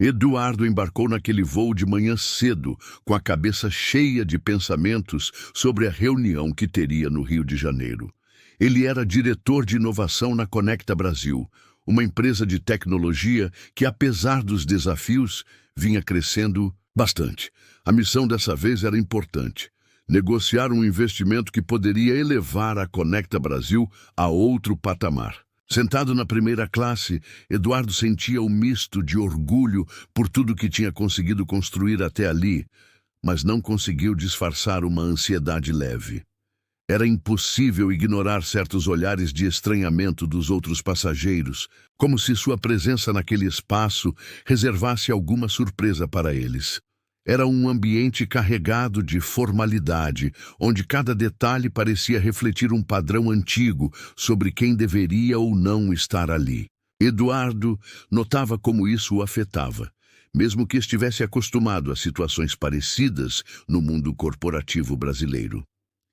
Eduardo embarcou naquele voo de manhã cedo, com a cabeça cheia de pensamentos sobre a reunião que teria no Rio de Janeiro. Ele era diretor de inovação na Conecta Brasil, uma empresa de tecnologia que, apesar dos desafios, vinha crescendo bastante. A missão dessa vez era importante: negociar um investimento que poderia elevar a Conecta Brasil a outro patamar. Sentado na primeira classe, Eduardo sentia um misto de orgulho por tudo que tinha conseguido construir até ali, mas não conseguiu disfarçar uma ansiedade leve. Era impossível ignorar certos olhares de estranhamento dos outros passageiros, como se sua presença naquele espaço reservasse alguma surpresa para eles. Era um ambiente carregado de formalidade, onde cada detalhe parecia refletir um padrão antigo sobre quem deveria ou não estar ali. Eduardo notava como isso o afetava, mesmo que estivesse acostumado a situações parecidas no mundo corporativo brasileiro.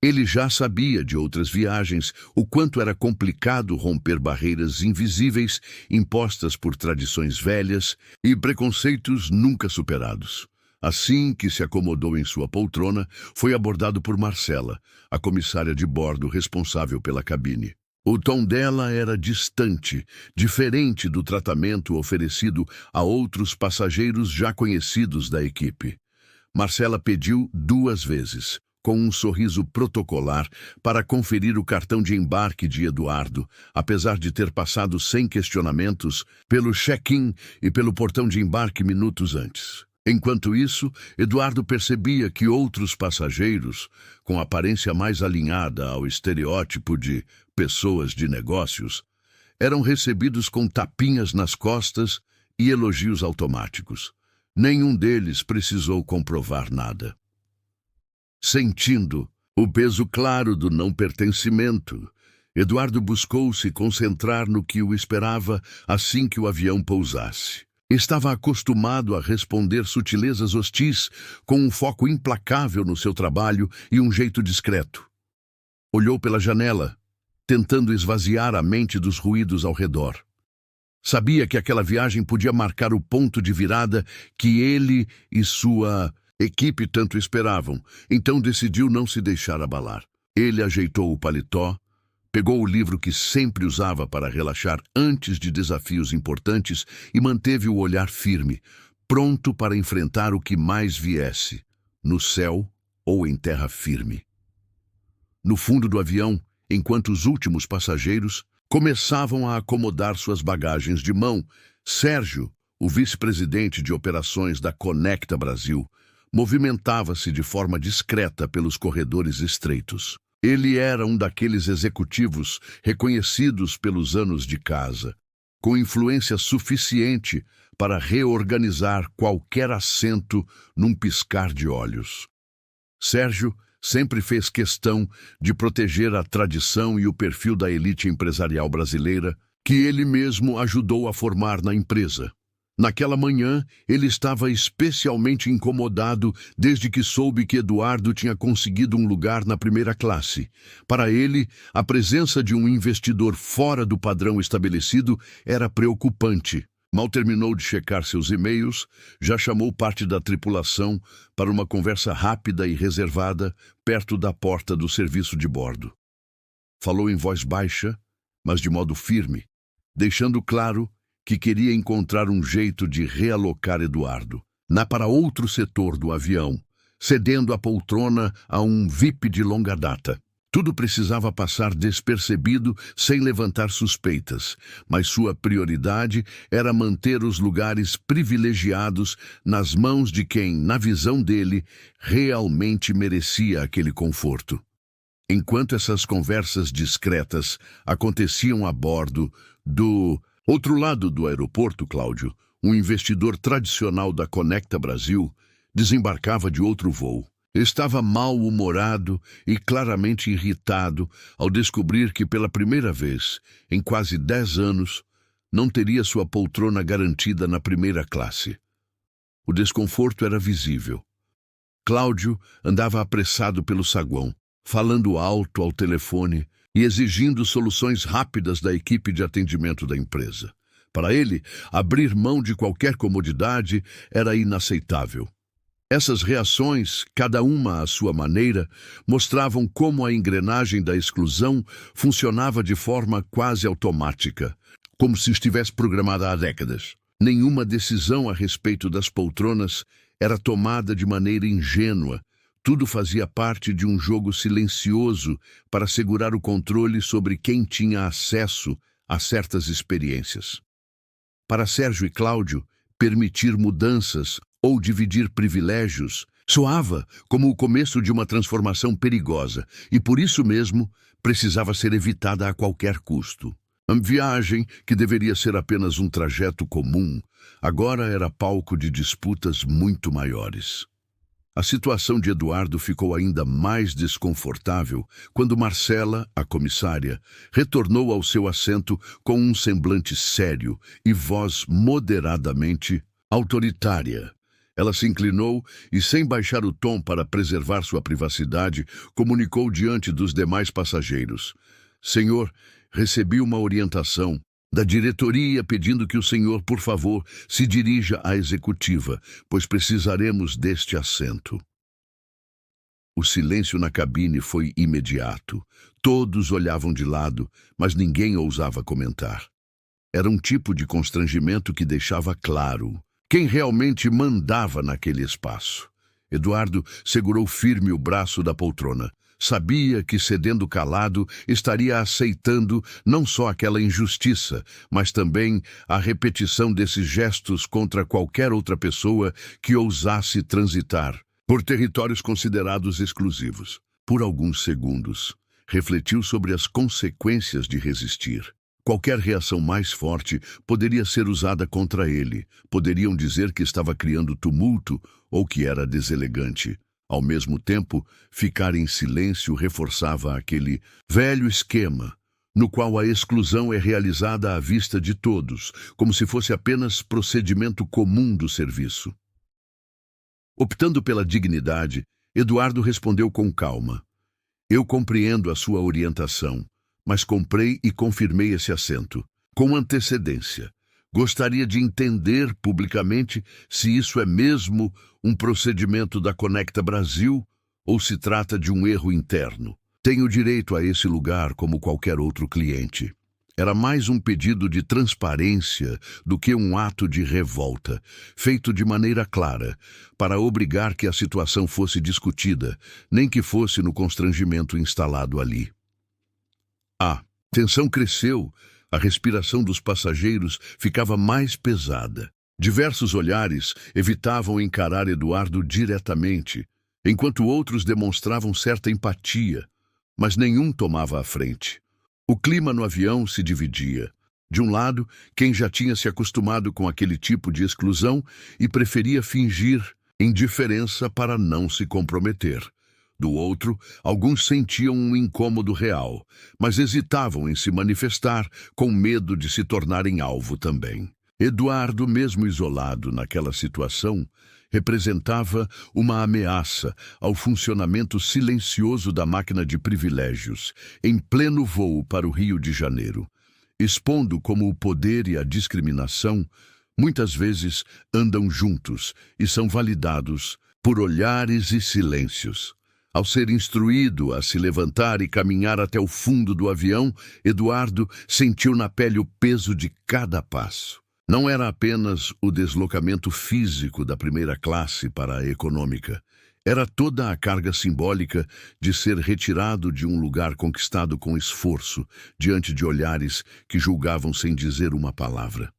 Ele já sabia de outras viagens o quanto era complicado romper barreiras invisíveis impostas por tradições velhas e preconceitos nunca superados. Assim que se acomodou em sua poltrona, foi abordado por Marcela, a comissária de bordo responsável pela cabine. O tom dela era distante, diferente do tratamento oferecido a outros passageiros já conhecidos da equipe. Marcela pediu 2 vezes, com um sorriso protocolar, para conferir o cartão de embarque de Eduardo, apesar de ter passado sem questionamentos pelo check-in e pelo portão de embarque minutos antes. Enquanto isso, Eduardo percebia que outros passageiros, com aparência mais alinhada ao estereótipo de pessoas de negócios, eram recebidos com tapinhas nas costas e elogios automáticos. Nenhum deles precisou comprovar nada. Sentindo o peso claro do não pertencimento, Eduardo buscou se concentrar no que o esperava assim que o avião pousasse. Estava acostumado a responder sutilezas hostis com um foco implacável no seu trabalho e um jeito discreto. Olhou pela janela, tentando esvaziar a mente dos ruídos ao redor. Sabia que aquela viagem podia marcar o ponto de virada que ele e sua equipe tanto esperavam, então decidiu não se deixar abalar. Ele ajeitou o paletó, pegou o livro que sempre usava para relaxar antes de desafios importantes e manteve o olhar firme, pronto para enfrentar o que mais viesse, no céu ou em terra firme. No fundo do avião, enquanto os últimos passageiros começavam a acomodar suas bagagens de mão, Sérgio, o vice-presidente de operações da Conecta Brasil, movimentava-se de forma discreta pelos corredores estreitos. Ele era um daqueles executivos reconhecidos pelos anos de casa, com influência suficiente para reorganizar qualquer assento num piscar de olhos. Sérgio sempre fez questão de proteger a tradição e o perfil da elite empresarial brasileira que ele mesmo ajudou a formar na empresa. Naquela manhã, ele estava especialmente incomodado desde que soube que Eduardo tinha conseguido um lugar na primeira classe. Para ele, a presença de um investidor fora do padrão estabelecido era preocupante. Mal terminou de checar seus e-mails, já chamou parte da tripulação para uma conversa rápida e reservada perto da porta do serviço de bordo. Falou em voz baixa, mas de modo firme, deixando claro que queria encontrar um jeito de realocar Eduardo para outro setor do avião, cedendo a poltrona a um VIP de longa data. Tudo precisava passar despercebido sem levantar suspeitas, mas sua prioridade era manter os lugares privilegiados nas mãos de quem, na visão dele, realmente merecia aquele conforto. Enquanto essas conversas discretas aconteciam a bordo do outro lado do aeroporto, Cláudio, um investidor tradicional da Conecta Brasil, desembarcava de outro voo. Estava mal-humorado e claramente irritado ao descobrir que, pela primeira vez, em quase 10 anos, não teria sua poltrona garantida na primeira classe. O desconforto era visível. Cláudio andava apressado pelo saguão, falando alto ao telefone e exigindo soluções rápidas da equipe de atendimento da empresa. Para ele, abrir mão de qualquer comodidade era inaceitável. Essas reações, cada uma à sua maneira, mostravam como a engrenagem da exclusão funcionava de forma quase automática, como se estivesse programada há décadas. Nenhuma decisão a respeito das poltronas era tomada de maneira ingênua. Tudo fazia parte de um jogo silencioso para segurar o controle sobre quem tinha acesso a certas experiências. Para Sérgio e Cláudio, permitir mudanças ou dividir privilégios soava como o começo de uma transformação perigosa e, por isso mesmo, precisava ser evitada a qualquer custo. A viagem, que deveria ser apenas um trajeto comum, agora era palco de disputas muito maiores. A situação de Eduardo ficou ainda mais desconfortável quando Marcela, a comissária, retornou ao seu assento com um semblante sério e voz moderadamente autoritária. Ela se inclinou e, sem baixar o tom para preservar sua privacidade, comunicou diante dos demais passageiros: "Senhor, recebi uma orientação da diretoria pedindo que o senhor, por favor, se dirija à executiva, pois precisaremos deste assento." O silêncio na cabine foi imediato. Todos olhavam de lado, mas ninguém ousava comentar. Era um tipo de constrangimento que deixava claro quem realmente mandava naquele espaço. Eduardo segurou firme o braço da poltrona. Sabia que, cedendo calado, estaria aceitando não só aquela injustiça, mas também a repetição desses gestos contra qualquer outra pessoa que ousasse transitar por territórios considerados exclusivos. Por alguns segundos, refletiu sobre as consequências de resistir. Qualquer reação mais forte poderia ser usada contra ele. Poderiam dizer que estava criando tumulto ou que era deselegante. Ao mesmo tempo, ficar em silêncio reforçava aquele velho esquema, no qual a exclusão é realizada à vista de todos, como se fosse apenas procedimento comum do serviço. Optando pela dignidade, Eduardo respondeu com calma: "Eu compreendo a sua orientação, mas comprei e confirmei esse assento, com antecedência. Gostaria de entender publicamente se isso é mesmo um procedimento da Conecta Brasil ou se trata de um erro interno. Tenho direito a esse lugar como qualquer outro cliente." Era mais um pedido de transparência do que um ato de revolta, feito de maneira clara, para obrigar que a situação fosse discutida, nem que fosse no constrangimento instalado ali. A tensão cresceu, a respiração dos passageiros ficava mais pesada. Diversos olhares evitavam encarar Eduardo diretamente, enquanto outros demonstravam certa empatia, mas nenhum tomava a frente. O clima no avião se dividia. De um lado, quem já tinha se acostumado com aquele tipo de exclusão e preferia fingir indiferença para não se comprometer. Do outro, alguns sentiam um incômodo real, mas hesitavam em se manifestar, com medo de se tornarem alvo também. Eduardo, mesmo isolado naquela situação, representava uma ameaça ao funcionamento silencioso da máquina de privilégios, em pleno voo para o Rio de Janeiro, expondo como o poder e a discriminação muitas vezes andam juntos e são validados por olhares e silêncios. Ao ser instruído a se levantar e caminhar até o fundo do avião, Eduardo sentiu na pele o peso de cada passo. Não era apenas o deslocamento físico da primeira classe para a econômica. Era toda a carga simbólica de ser retirado de um lugar conquistado com esforço, diante de olhares que julgavam sem dizer uma palavra.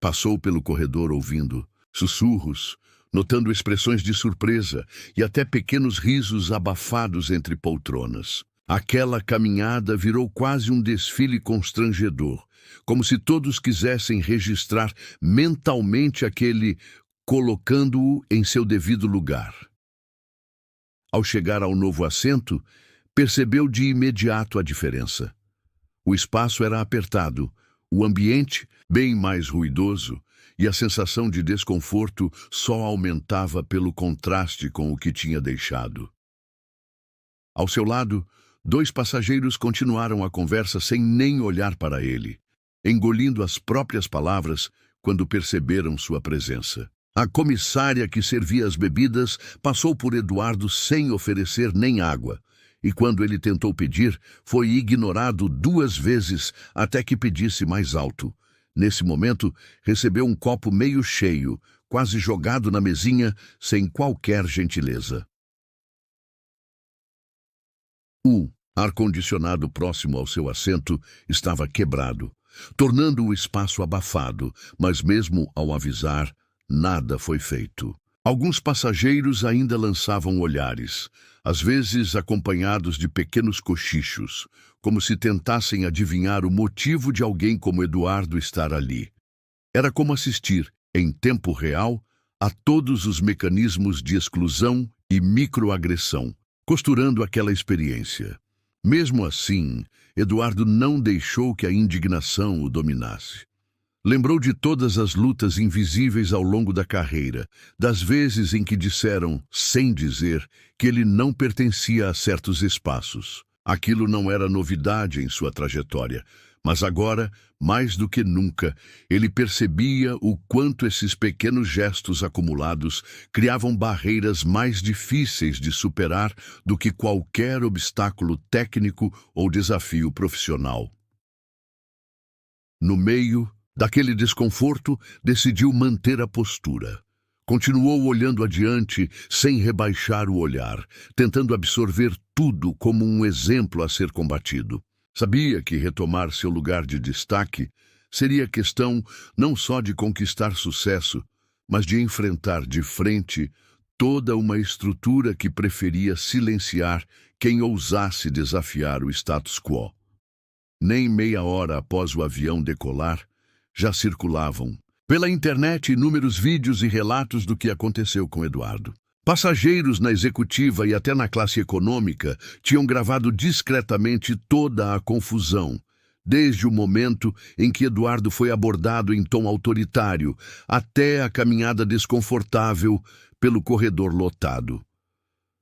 Passou pelo corredor ouvindo sussurros, notando expressões de surpresa e até pequenos risos abafados entre poltronas. Aquela caminhada virou quase um desfile constrangedor, como se todos quisessem registrar mentalmente aquele, colocando-o em seu devido lugar. Ao chegar ao novo assento, percebeu de imediato a diferença. O espaço era apertado, o ambiente bem mais ruidoso, e a sensação de desconforto só aumentava pelo contraste com o que tinha deixado. Ao seu lado, 2 passageiros continuaram a conversa sem nem olhar para ele. engolindo as próprias palavras quando perceberam sua presença. A comissária que servia as bebidas passou por Eduardo sem oferecer nem água, e quando ele tentou pedir, foi ignorado 2 vezes até que pedisse mais alto. Nesse momento, recebeu um copo meio cheio, quase jogado na mesinha, sem qualquer gentileza. O ar-condicionado próximo ao seu assento estava quebrado, tornando o espaço abafado, mas mesmo ao avisar, nada foi feito. Alguns passageiros ainda lançavam olhares, às vezes acompanhados de pequenos cochichos, como se tentassem adivinhar o motivo de alguém como Eduardo estar ali. Era como assistir, em tempo real, a todos os mecanismos de exclusão e microagressão, costurando aquela experiência. Mesmo assim, Eduardo não deixou que a indignação o dominasse. Lembrou de todas as lutas invisíveis ao longo da carreira, das vezes em que disseram, sem dizer, que ele não pertencia a certos espaços. Aquilo não era novidade em sua trajetória, mas agora, mais do que nunca, ele percebia o quanto esses pequenos gestos acumulados criavam barreiras mais difíceis de superar do que qualquer obstáculo técnico ou desafio profissional. No meio daquele desconforto, decidiu manter a postura. Continuou olhando adiante, sem rebaixar o olhar, tentando absorver tudo como um exemplo a ser combatido. Sabia que retomar seu lugar de destaque seria questão não só de conquistar sucesso, mas de enfrentar de frente toda uma estrutura que preferia silenciar quem ousasse desafiar o status quo. Nem meia hora após o avião decolar, já circulavam pela internet inúmeros vídeos e relatos do que aconteceu com Eduardo. Passageiros na executiva e até na classe econômica tinham gravado discretamente toda a confusão, desde o momento em que Eduardo foi abordado em tom autoritário até a caminhada desconfortável pelo corredor lotado.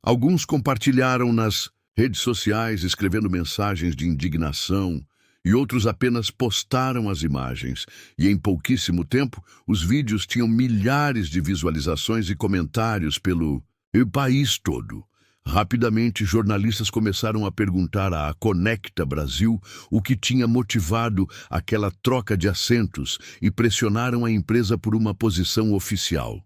Alguns compartilharam nas redes sociais, escrevendo mensagens de indignação, e outros apenas postaram as imagens, e em pouquíssimo tempo os vídeos tinham milhares de visualizações e comentários pelo país todo. Rapidamente, jornalistas começaram a perguntar à Conecta Brasil o que tinha motivado aquela troca de assentos e pressionaram a empresa por uma posição oficial.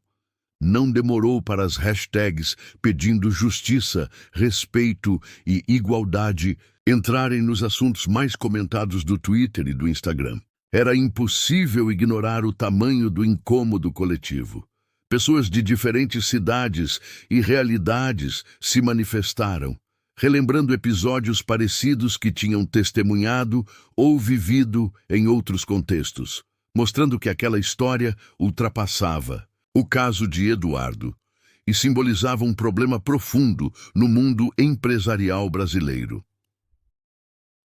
Não demorou para as hashtags pedindo justiça, respeito e igualdade entrarem nos assuntos mais comentados do Twitter e do Instagram. Era impossível ignorar o tamanho do incômodo coletivo. Pessoas de diferentes cidades e realidades se manifestaram, relembrando episódios parecidos que tinham testemunhado ou vivido em outros contextos, mostrando que aquela história ultrapassava o caso de Eduardo e simbolizava um problema profundo no mundo empresarial brasileiro.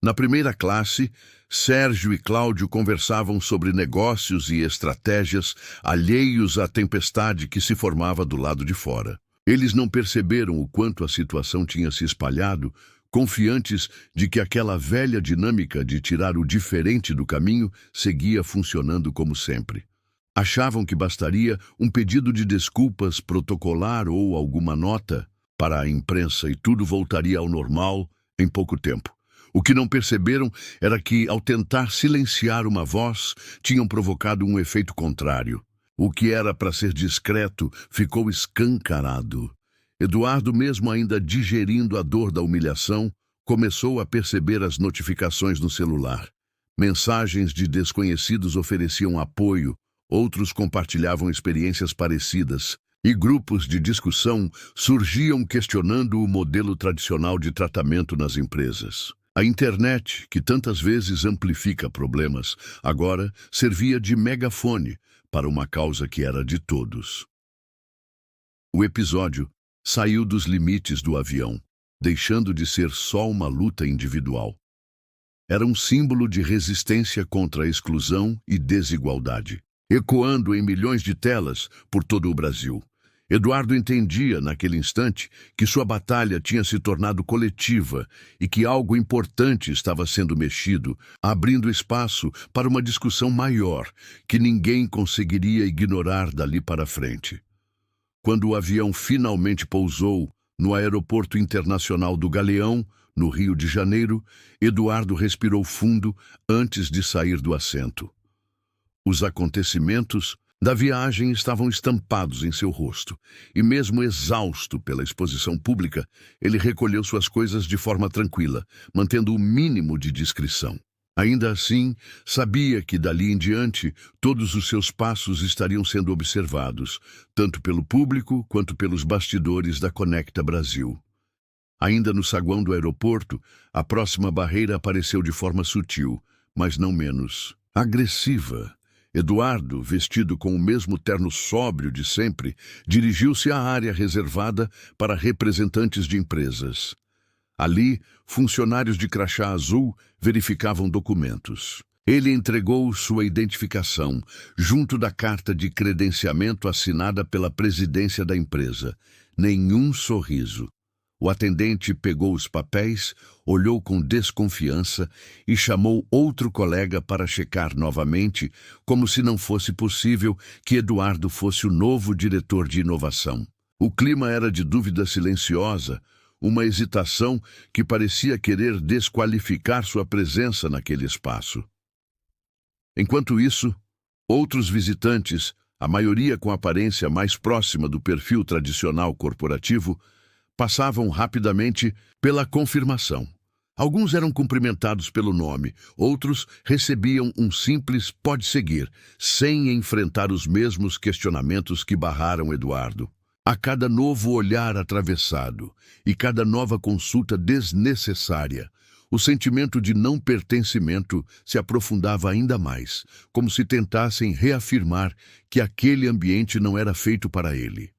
Na primeira classe, Sérgio e Cláudio conversavam sobre negócios e estratégias alheios à tempestade que se formava do lado de fora. Eles não perceberam o quanto a situação tinha se espalhado, confiantes de que aquela velha dinâmica de tirar o diferente do caminho seguia funcionando como sempre. Achavam que bastaria um pedido de desculpas protocolar ou alguma nota para a imprensa e tudo voltaria ao normal em pouco tempo. O que não perceberam era que, ao tentar silenciar uma voz, tinham provocado um efeito contrário. O que era para ser discreto ficou escancarado. Eduardo, mesmo ainda digerindo a dor da humilhação, começou a perceber as notificações no celular. Mensagens de desconhecidos ofereciam apoio, outros compartilhavam experiências parecidas, e grupos de discussão surgiam questionando o modelo tradicional de tratamento nas empresas. A internet, que tantas vezes amplifica problemas, agora servia de megafone para uma causa que era de todos. O episódio saiu dos limites do avião, deixando de ser só uma luta individual. Era um símbolo de resistência contra a exclusão e desigualdade, ecoando em milhões de telas por todo o Brasil. Eduardo entendia, naquele instante, que sua batalha tinha se tornado coletiva e que algo importante estava sendo mexido, abrindo espaço para uma discussão maior, que ninguém conseguiria ignorar dali para frente. Quando o avião finalmente pousou no Aeroporto Internacional do Galeão, no Rio de Janeiro, Eduardo respirou fundo antes de sair do assento. Os acontecimentos da viagem estavam estampados em seu rosto, e mesmo exausto pela exposição pública, ele recolheu suas coisas de forma tranquila, mantendo o mínimo de discrição. Ainda assim, sabia que dali em diante todos os seus passos estariam sendo observados, tanto pelo público quanto pelos bastidores da Conecta Brasil. Ainda no saguão do aeroporto, a próxima barreira apareceu de forma sutil, mas não menos agressiva. Eduardo, vestido com o mesmo terno sóbrio de sempre, dirigiu-se à área reservada para representantes de empresas. Ali, funcionários de crachá azul verificavam documentos. Ele entregou sua identificação, junto da carta de credenciamento assinada pela presidência da empresa. Nenhum sorriso. O atendente pegou os papéis, olhou com desconfiança e chamou outro colega para checar novamente, como se não fosse possível que Eduardo fosse o novo diretor de inovação. O clima era de dúvida silenciosa, uma hesitação que parecia querer desqualificar sua presença naquele espaço. Enquanto isso, outros visitantes, a maioria com aparência mais próxima do perfil tradicional corporativo, passavam rapidamente pela confirmação. Alguns eram cumprimentados pelo nome, outros recebiam um simples "pode seguir", sem enfrentar os mesmos questionamentos que barraram Eduardo. A cada novo olhar atravessado e cada nova consulta desnecessária, o sentimento de não pertencimento se aprofundava ainda mais, como se tentassem reafirmar que aquele ambiente não era feito para ele.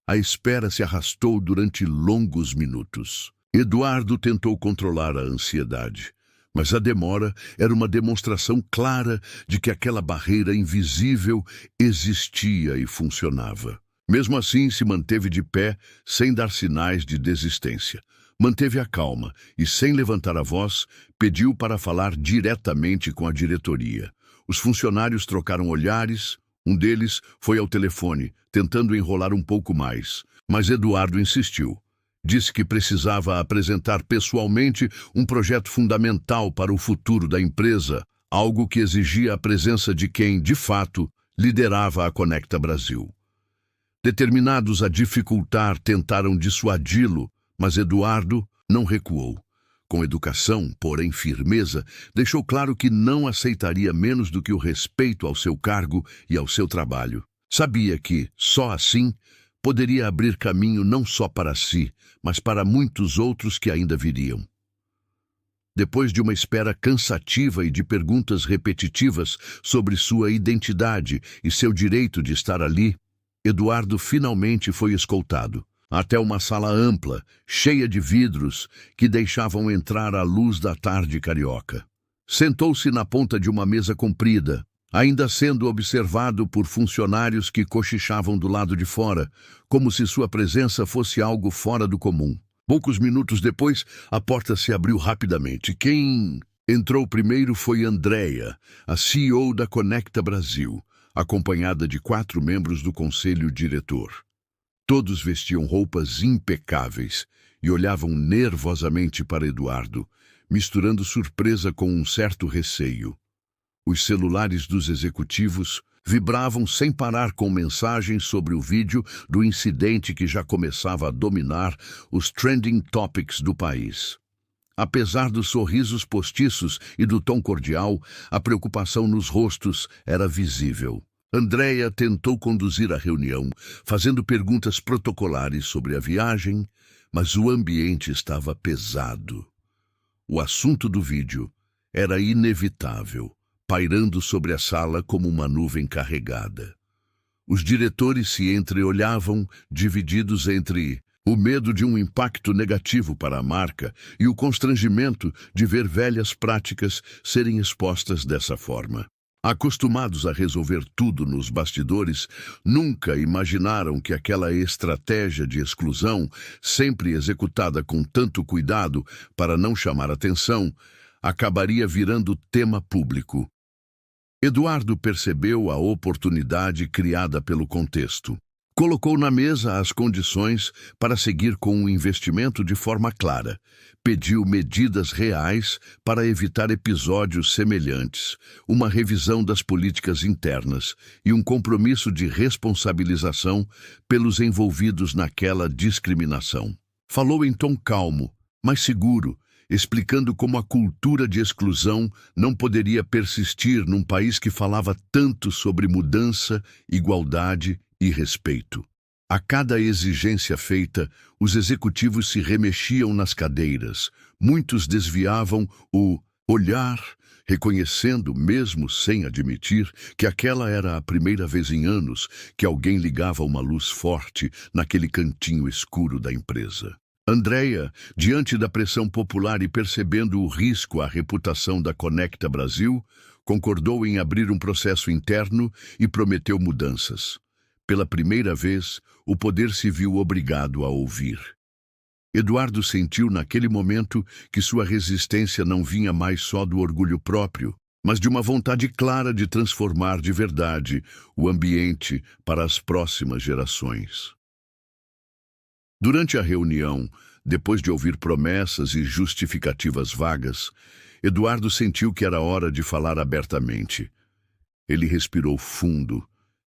A espera se arrastou durante longos minutos. Eduardo tentou controlar a ansiedade, mas a demora era uma demonstração clara de que aquela barreira invisível existia e funcionava. Mesmo assim, se manteve de pé, sem dar sinais de desistência. Manteve a calma e, sem levantar a voz, pediu para falar diretamente com a diretoria. Os funcionários trocaram olhares. Um deles foi ao telefone, tentando enrolar um pouco mais, mas Eduardo insistiu. Disse que precisava apresentar pessoalmente um projeto fundamental para o futuro da empresa, algo que exigia a presença de quem, de fato, liderava a Conecta Brasil. Determinados a dificultar, tentaram dissuadi-lo, mas Eduardo não recuou. Com educação, porém firmeza, deixou claro que não aceitaria menos do que o respeito ao seu cargo e ao seu trabalho. Sabia que, só assim, poderia abrir caminho não só para si, mas para muitos outros que ainda viriam. Depois de uma espera cansativa e de perguntas repetitivas sobre sua identidade e seu direito de estar ali, Eduardo finalmente foi escoltado até uma sala ampla, cheia de vidros, que deixavam entrar a luz da tarde carioca. Sentou-se na ponta de uma mesa comprida, ainda sendo observado por funcionários que cochichavam do lado de fora, como se sua presença fosse algo fora do comum. Poucos minutos depois, a porta se abriu rapidamente. Quem entrou primeiro foi Andréia, a CEO da Conecta Brasil, acompanhada de 4 membros do conselho diretor. Todos vestiam roupas impecáveis e olhavam nervosamente para Eduardo, misturando surpresa com um certo receio. Os celulares dos executivos vibravam sem parar com mensagens sobre o vídeo do incidente que já começava a dominar os trending topics do país. Apesar dos sorrisos postiços e do tom cordial, a preocupação nos rostos era visível. Andréia tentou conduzir a reunião, fazendo perguntas protocolares sobre a viagem, mas o ambiente estava pesado. O assunto do vídeo era inevitável, pairando sobre a sala como uma nuvem carregada. Os diretores se entreolhavam, divididos entre o medo de um impacto negativo para a marca e o constrangimento de ver velhas práticas serem expostas dessa forma. Acostumados a resolver tudo nos bastidores, nunca imaginaram que aquela estratégia de exclusão, sempre executada com tanto cuidado para não chamar atenção, acabaria virando tema público. Eduardo percebeu a oportunidade criada pelo contexto. Colocou na mesa as condições para seguir com o investimento de forma clara. Pediu medidas reais para evitar episódios semelhantes, uma revisão das políticas internas e um compromisso de responsabilização pelos envolvidos naquela discriminação. Falou em tom calmo, mas seguro, explicando como a cultura de exclusão não poderia persistir num país que falava tanto sobre mudança, igualdade e respeito. A cada exigência feita, os executivos se remexiam nas cadeiras. Muitos desviavam o olhar, reconhecendo, mesmo sem admitir, que aquela era a primeira vez em anos que alguém ligava uma luz forte naquele cantinho escuro da empresa. Andréia, diante da pressão popular e percebendo o risco à reputação da Conecta Brasil, concordou em abrir um processo interno e prometeu mudanças. Pela primeira vez, o poder se viu obrigado a ouvir. Eduardo sentiu naquele momento que sua resistência não vinha mais só do orgulho próprio, mas de uma vontade clara de transformar de verdade o ambiente para as próximas gerações. Durante a reunião, depois de ouvir promessas e justificativas vagas, Eduardo sentiu que era hora de falar abertamente. Ele respirou fundo,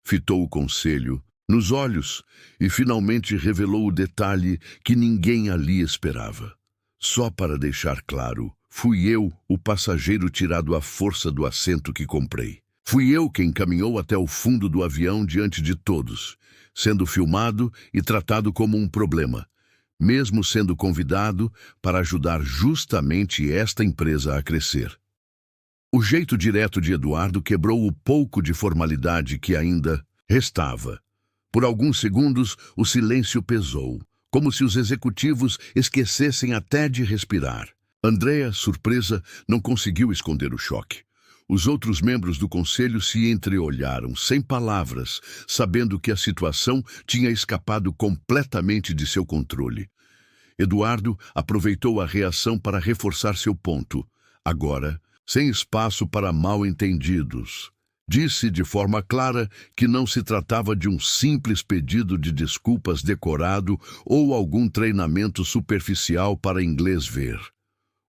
fitou o conselho nos olhos e finalmente revelou o detalhe que ninguém ali esperava. Só para deixar claro, fui eu o passageiro tirado à força do assento que comprei. Fui eu quem caminhou até o fundo do avião diante de todos, sendo filmado e tratado como um problema, mesmo sendo convidado para ajudar justamente esta empresa a crescer. O jeito direto de Eduardo quebrou o pouco de formalidade que ainda restava. Por alguns segundos, o silêncio pesou, como se os executivos esquecessem até de respirar. Andréia, surpresa, não conseguiu esconder o choque. Os outros membros do conselho se entreolharam, sem palavras, sabendo que a situação tinha escapado completamente de seu controle. Eduardo aproveitou a reação para reforçar seu ponto. Agora, sem espaço para mal-entendidos. Disse de forma clara que não se tratava de um simples pedido de desculpas decorado ou algum treinamento superficial para inglês ver.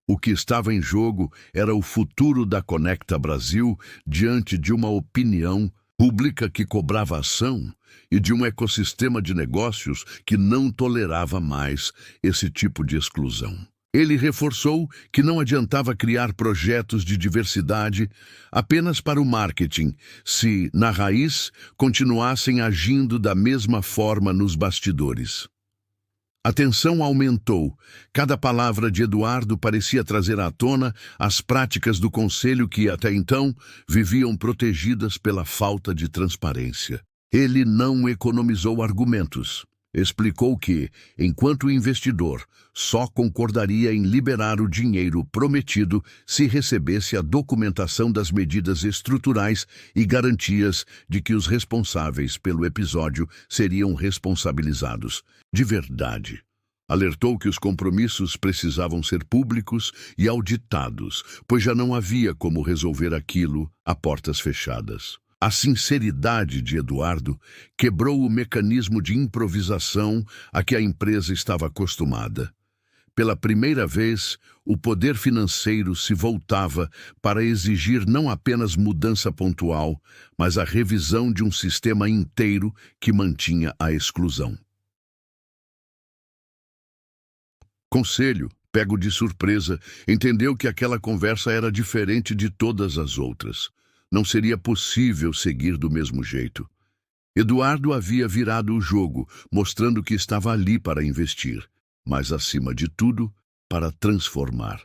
O que estava em jogo era o futuro da Conecta Brasil diante de uma opinião pública que cobrava ação e de um ecossistema de negócios que não tolerava mais esse tipo de exclusão. Ele reforçou que não adiantava criar projetos de diversidade apenas para o marketing, se, na raiz, continuassem agindo da mesma forma nos bastidores. A tensão aumentou. Cada palavra de Eduardo parecia trazer à tona as práticas do conselho que, até então, viviam protegidas pela falta de transparência. Ele não economizou argumentos. Explicou que, enquanto investidor, só concordaria em liberar o dinheiro prometido se recebesse a documentação das medidas estruturais e garantias de que os responsáveis pelo episódio seriam responsabilizados. De verdade. Alertou que os compromissos precisavam ser públicos e auditados, pois já não havia como resolver aquilo a portas fechadas. A sinceridade de Eduardo quebrou o mecanismo de improvisação a que a empresa estava acostumada. Pela primeira vez, o poder financeiro se voltava para exigir não apenas mudança pontual, mas a revisão de um sistema inteiro que mantinha a exclusão. Conselho, pego de surpresa, entendeu que aquela conversa era diferente de todas as outras. Não seria possível seguir do mesmo jeito. Eduardo havia virado o jogo, mostrando que estava ali para investir, mas, acima de tudo, para transformar.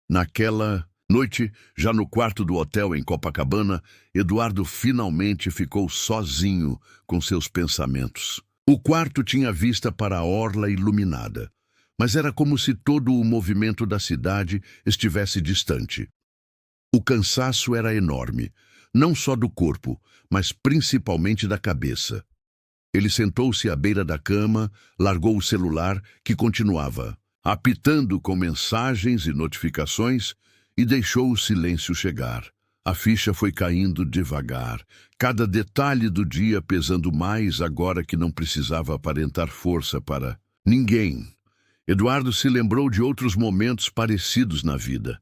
Naquela noite, já no quarto do hotel em Copacabana, Eduardo finalmente ficou sozinho com seus pensamentos. O quarto tinha vista para a orla iluminada, mas era como se todo o movimento da cidade estivesse distante. O cansaço era enorme, não só do corpo, mas principalmente da cabeça. Ele sentou-se à beira da cama, largou o celular, que continuava apitando com mensagens e notificações, e deixou o silêncio chegar. A ficha foi caindo devagar, cada detalhe do dia pesando mais agora que não precisava aparentar força para ninguém. Eduardo se lembrou de outros momentos parecidos na vida.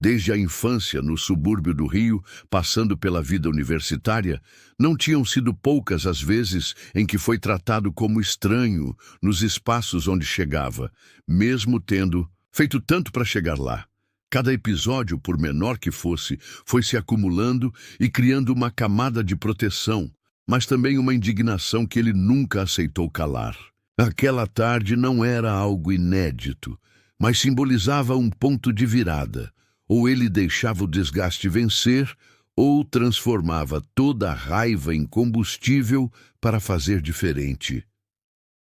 Desde a infância no subúrbio do Rio, passando pela vida universitária, não tinham sido poucas as vezes em que foi tratado como estranho nos espaços onde chegava, mesmo tendo feito tanto para chegar lá. Cada episódio, por menor que fosse, foi se acumulando e criando uma camada de proteção, mas também uma indignação que ele nunca aceitou calar. Aquela tarde não era algo inédito, mas simbolizava um ponto de virada. Ou ele deixava o desgaste vencer, ou transformava toda a raiva em combustível para fazer diferente.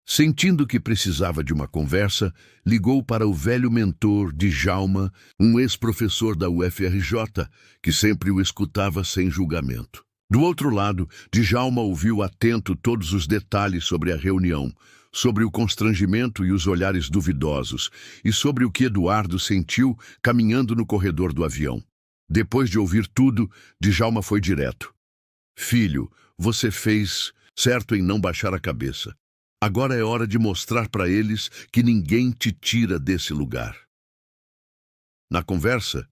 Sentindo que precisava de uma conversa, ligou para o velho mentor Djalma, um ex-professor da UFRJ, que sempre o escutava sem julgamento. Do outro lado, Djalma ouviu atento todos os detalhes sobre a reunião, sobre o constrangimento e os olhares duvidosos, e sobre o que Eduardo sentiu caminhando no corredor do avião. Depois de ouvir tudo, Djalma foi direto. Filho, você fez certo em não baixar a cabeça. Agora é hora de mostrar para eles que ninguém te tira desse lugar. Na conversa,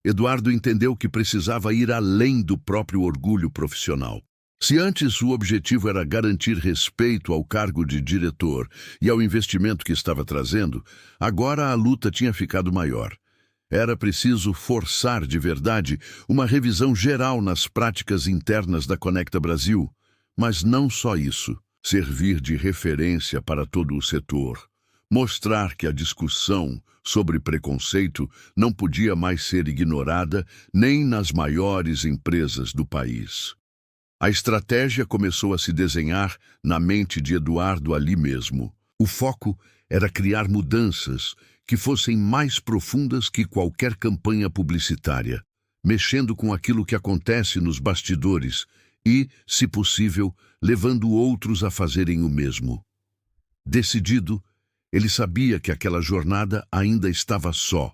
Eduardo entendeu que precisava ir além do próprio orgulho profissional. Se antes o objetivo era garantir respeito ao cargo de diretor e ao investimento que estava trazendo, agora a luta tinha ficado maior. Era preciso forçar de verdade uma revisão geral nas práticas internas da Conecta Brasil, mas não só isso, servir de referência para todo o setor, mostrar que a discussão sobre preconceito não podia mais ser ignorada nem nas maiores empresas do país. A estratégia começou a se desenhar na mente de Eduardo ali mesmo. O foco era criar mudanças que fossem mais profundas que qualquer campanha publicitária, mexendo com aquilo que acontece nos bastidores e, se possível, levando outros a fazerem o mesmo. Decidido, ele sabia que aquela jornada ainda estava só,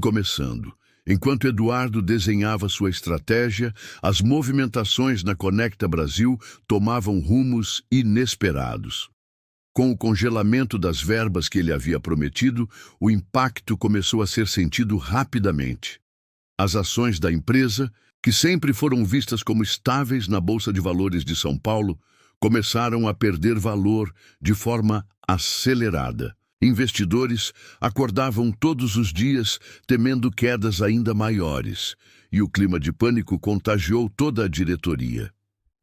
começando. Enquanto Eduardo desenhava sua estratégia, as movimentações na Conecta Brasil tomavam rumos inesperados. Com o congelamento das verbas que ele havia prometido, o impacto começou a ser sentido rapidamente. As ações da empresa, que sempre foram vistas como estáveis na Bolsa de Valores de São Paulo, começaram a perder valor de forma acelerada. Investidores acordavam todos os dias temendo quedas ainda maiores, e o clima de pânico contagiou toda a diretoria.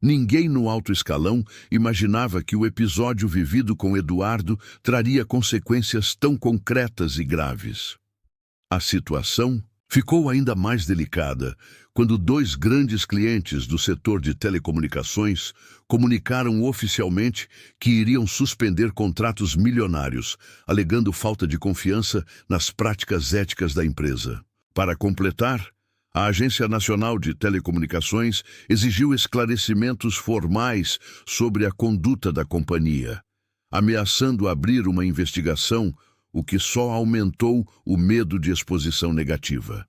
Ninguém no alto escalão imaginava que o episódio vivido com Eduardo traria consequências tão concretas e graves. A situação ficou ainda mais delicada quando dois grandes clientes do setor de telecomunicações comunicaram oficialmente que iriam suspender contratos milionários, alegando falta de confiança nas práticas éticas da empresa. Para completar, a Agência Nacional de Telecomunicações exigiu esclarecimentos formais sobre a conduta da companhia, ameaçando abrir uma investigação, o que só aumentou o medo de exposição negativa.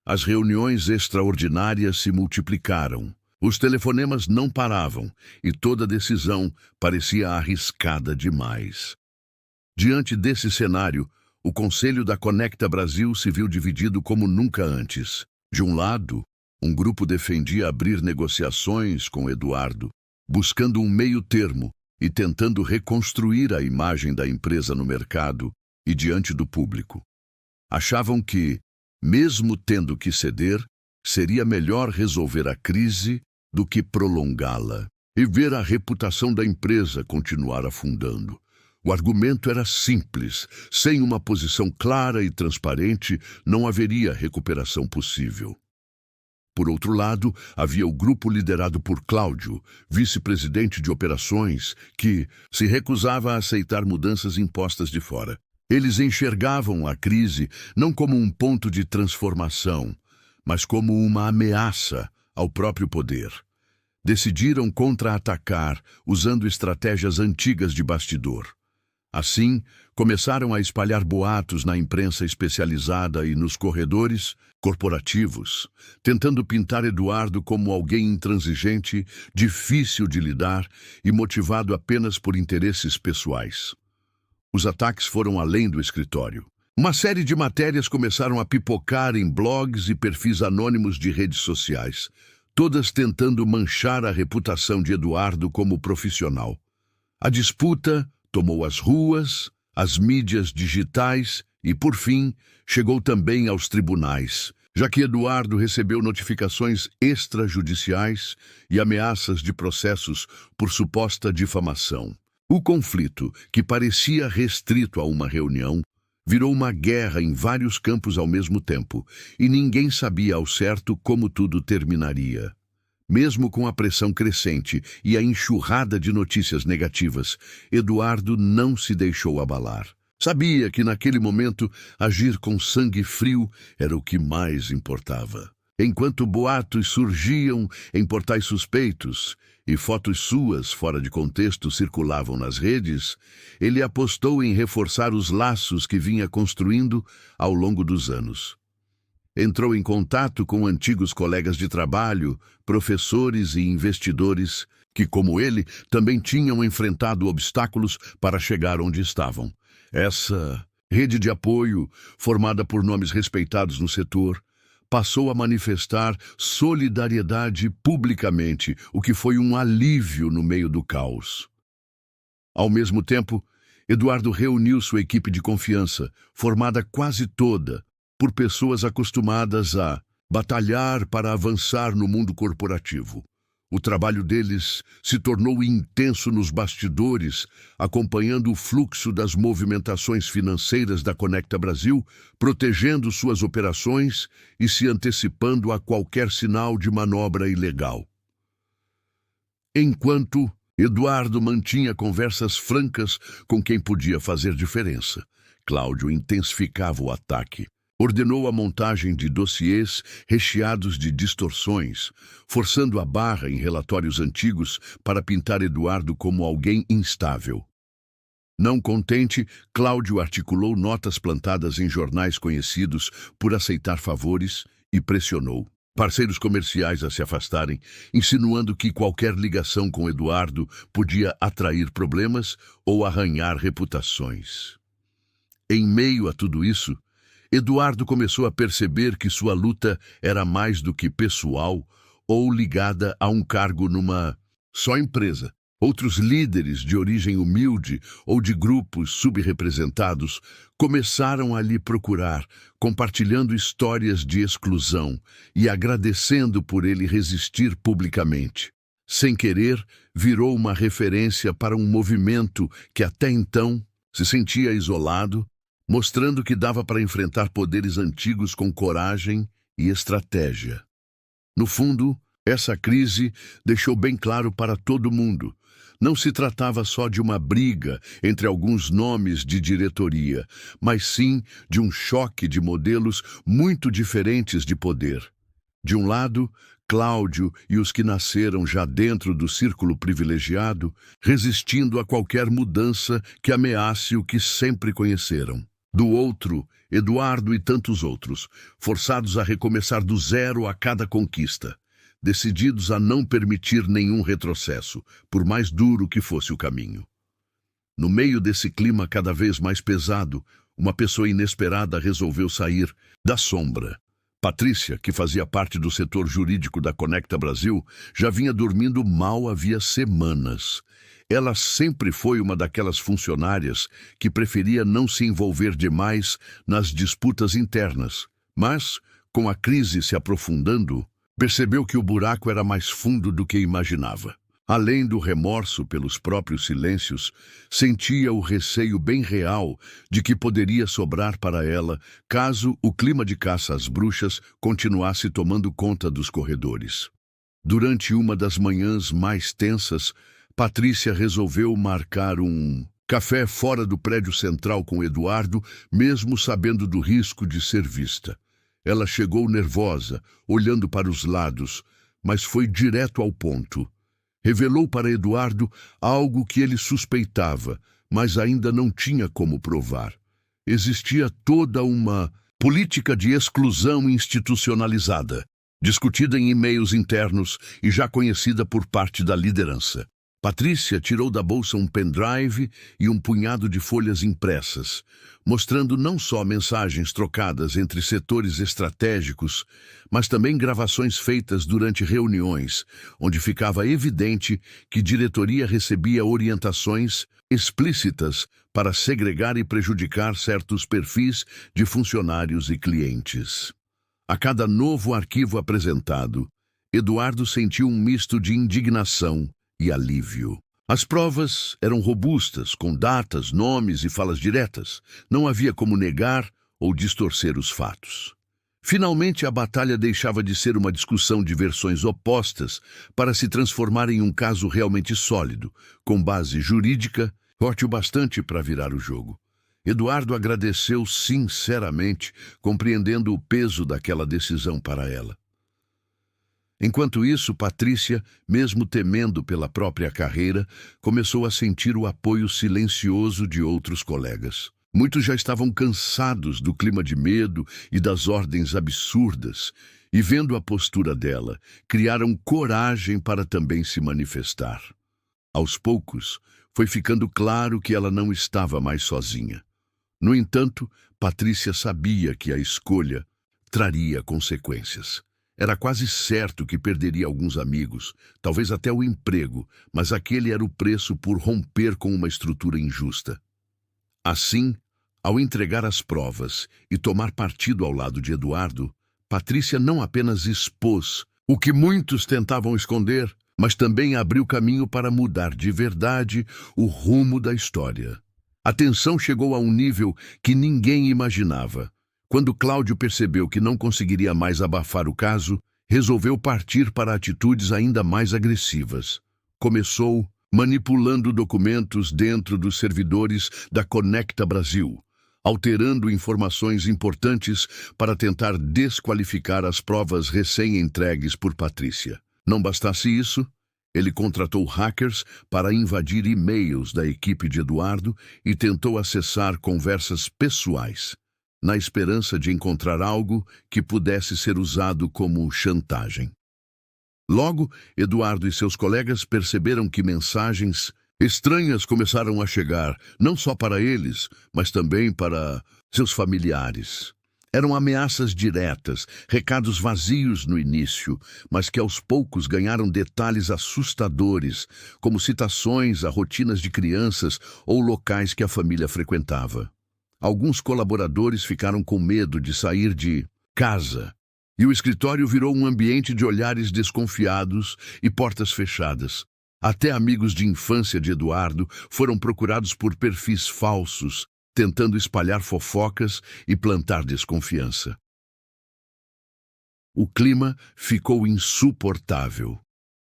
As reuniões extraordinárias se multiplicaram. Os telefonemas não paravam e toda decisão parecia arriscada demais. Diante desse cenário, o Conselho da Conecta Brasil se viu dividido como nunca antes. De um lado, um grupo defendia abrir negociações com Eduardo, buscando um meio-termo e tentando reconstruir a imagem da empresa no mercado e diante do público. Achavam que, mesmo tendo que ceder, seria melhor resolver a crise do que prolongá-la e ver a reputação da empresa continuar afundando. O argumento era simples: sem uma posição clara e transparente, não haveria recuperação possível. Por outro lado, havia o grupo liderado por Cláudio, vice-presidente de operações, que se recusava a aceitar mudanças impostas de fora. Eles enxergavam a crise não como um ponto de transformação, mas como uma ameaça ao próprio poder. Decidiram contra-atacar, usando estratégias antigas de bastidor. Assim, começaram a espalhar boatos na imprensa especializada e nos corredores corporativos, tentando pintar Eduardo como alguém intransigente, difícil de lidar e motivado apenas por interesses pessoais. Os ataques foram além do escritório. Uma série de matérias começaram a pipocar em blogs e perfis anônimos de redes sociais, todas tentando manchar a reputação de Eduardo como profissional. A disputa tomou as ruas, as mídias digitais e, por fim, chegou também aos tribunais, já que Eduardo recebeu notificações extrajudiciais e ameaças de processos por suposta difamação. O conflito, que parecia restrito a uma reunião, virou uma guerra em vários campos ao mesmo tempo, e ninguém sabia ao certo como tudo terminaria. Mesmo com a pressão crescente e a enxurrada de notícias negativas, Eduardo não se deixou abalar. Sabia que naquele momento agir com sangue frio era o que mais importava. Enquanto boatos surgiam em portais suspeitos e fotos suas fora de contexto circulavam nas redes, ele apostou em reforçar os laços que vinha construindo ao longo dos anos. Entrou em contato com antigos colegas de trabalho, professores e investidores que, como ele, também tinham enfrentado obstáculos para chegar onde estavam. Essa rede de apoio, formada por nomes respeitados no setor, passou a manifestar solidariedade publicamente, o que foi um alívio no meio do caos. Ao mesmo tempo, Eduardo reuniu sua equipe de confiança, formada quase toda por pessoas acostumadas a batalhar para avançar no mundo corporativo. O trabalho deles se tornou intenso nos bastidores, acompanhando o fluxo das movimentações financeiras da Conecta Brasil, protegendo suas operações e se antecipando a qualquer sinal de manobra ilegal. Enquanto Eduardo mantinha conversas francas com quem podia fazer diferença, Cláudio intensificava o ataque. Ordenou a montagem de dossiês recheados de distorções, forçando a barra em relatórios antigos para pintar Eduardo como alguém instável. Não contente, Cláudio articulou notas plantadas em jornais conhecidos por aceitar favores e pressionou parceiros comerciais a se afastarem, insinuando que qualquer ligação com Eduardo podia atrair problemas ou arranhar reputações. Em meio a tudo isso, Eduardo começou a perceber que sua luta era mais do que pessoal ou ligada a um cargo numa só empresa. Outros líderes de origem humilde ou de grupos subrepresentados começaram a lhe procurar, compartilhando histórias de exclusão e agradecendo por ele resistir publicamente. Sem querer, virou uma referência para um movimento que até então se sentia isolado, mostrando que dava para enfrentar poderes antigos com coragem e estratégia. No fundo, essa crise deixou bem claro para todo mundo. Não se tratava só de uma briga entre alguns nomes de diretoria, mas sim de um choque de modelos muito diferentes de poder. De um lado, Cláudio e os que nasceram já dentro do círculo privilegiado, resistindo a qualquer mudança que ameace o que sempre conheceram. Do outro, Eduardo e tantos outros, forçados a recomeçar do zero a cada conquista, decididos a não permitir nenhum retrocesso, por mais duro que fosse o caminho. No meio desse clima cada vez mais pesado, uma pessoa inesperada resolveu sair da sombra. Patrícia, que fazia parte do setor jurídico da Conecta Brasil, já vinha dormindo mal havia semanas. Ela sempre foi uma daquelas funcionárias que preferia não se envolver demais nas disputas internas, mas, com a crise se aprofundando, percebeu que o buraco era mais fundo do que imaginava. Além do remorso pelos próprios silêncios, sentia o receio bem real de que poderia sobrar para ela caso o clima de caça às bruxas continuasse tomando conta dos corredores. Durante uma das manhãs mais tensas, Patrícia resolveu marcar um café fora do prédio central com Eduardo, mesmo sabendo do risco de ser vista. Ela chegou nervosa, olhando para os lados, mas foi direto ao ponto. Revelou para Eduardo algo que ele suspeitava, mas ainda não tinha como provar. Existia toda uma política de exclusão institucionalizada, discutida em e-mails internos e já conhecida por parte da liderança. Patrícia tirou da bolsa um pendrive e um punhado de folhas impressas, mostrando não só mensagens trocadas entre setores estratégicos, mas também gravações feitas durante reuniões, onde ficava evidente que diretoria recebia orientações explícitas para segregar e prejudicar certos perfis de funcionários e clientes. A cada novo arquivo apresentado, Eduardo sentiu um misto de indignação e alívio. As provas eram robustas, com datas, nomes e falas diretas. Não havia como negar ou distorcer os fatos. Finalmente, a batalha deixava de ser uma discussão de versões opostas para se transformar em um caso realmente sólido, com base jurídica, forte o bastante para virar o jogo. Eduardo agradeceu sinceramente, compreendendo o peso daquela decisão para ela. Enquanto isso, Patrícia, mesmo temendo pela própria carreira, começou a sentir o apoio silencioso de outros colegas. Muitos já estavam cansados do clima de medo e das ordens absurdas, e vendo a postura dela, criaram coragem para também se manifestar. Aos poucos, foi ficando claro que ela não estava mais sozinha. No entanto, Patrícia sabia que a escolha traria consequências. Era quase certo que perderia alguns amigos, talvez até o emprego, mas aquele era o preço por romper com uma estrutura injusta. Assim, ao entregar as provas e tomar partido ao lado de Eduardo, Patrícia não apenas expôs o que muitos tentavam esconder, mas também abriu caminho para mudar de verdade o rumo da história. A tensão chegou a um nível que ninguém imaginava. Quando Cláudio percebeu que não conseguiria mais abafar o caso, resolveu partir para atitudes ainda mais agressivas. Começou manipulando documentos dentro dos servidores da Conecta Brasil, alterando informações importantes para tentar desqualificar as provas recém-entregues por Patrícia. Não bastasse isso, ele contratou hackers para invadir e-mails da equipe de Eduardo e tentou acessar conversas pessoais, na esperança de encontrar algo que pudesse ser usado como chantagem. Logo, Eduardo e seus colegas perceberam que mensagens estranhas começaram a chegar, não só para eles, mas também para seus familiares. Eram ameaças diretas, recados vazios no início, mas que aos poucos ganharam detalhes assustadores, como citações a rotinas de crianças ou locais que a família frequentava. Alguns colaboradores ficaram com medo de sair de casa, e o escritório virou um ambiente de olhares desconfiados e portas fechadas. Até amigos de infância de Eduardo foram procurados por perfis falsos, tentando espalhar fofocas e plantar desconfiança. O clima ficou insuportável.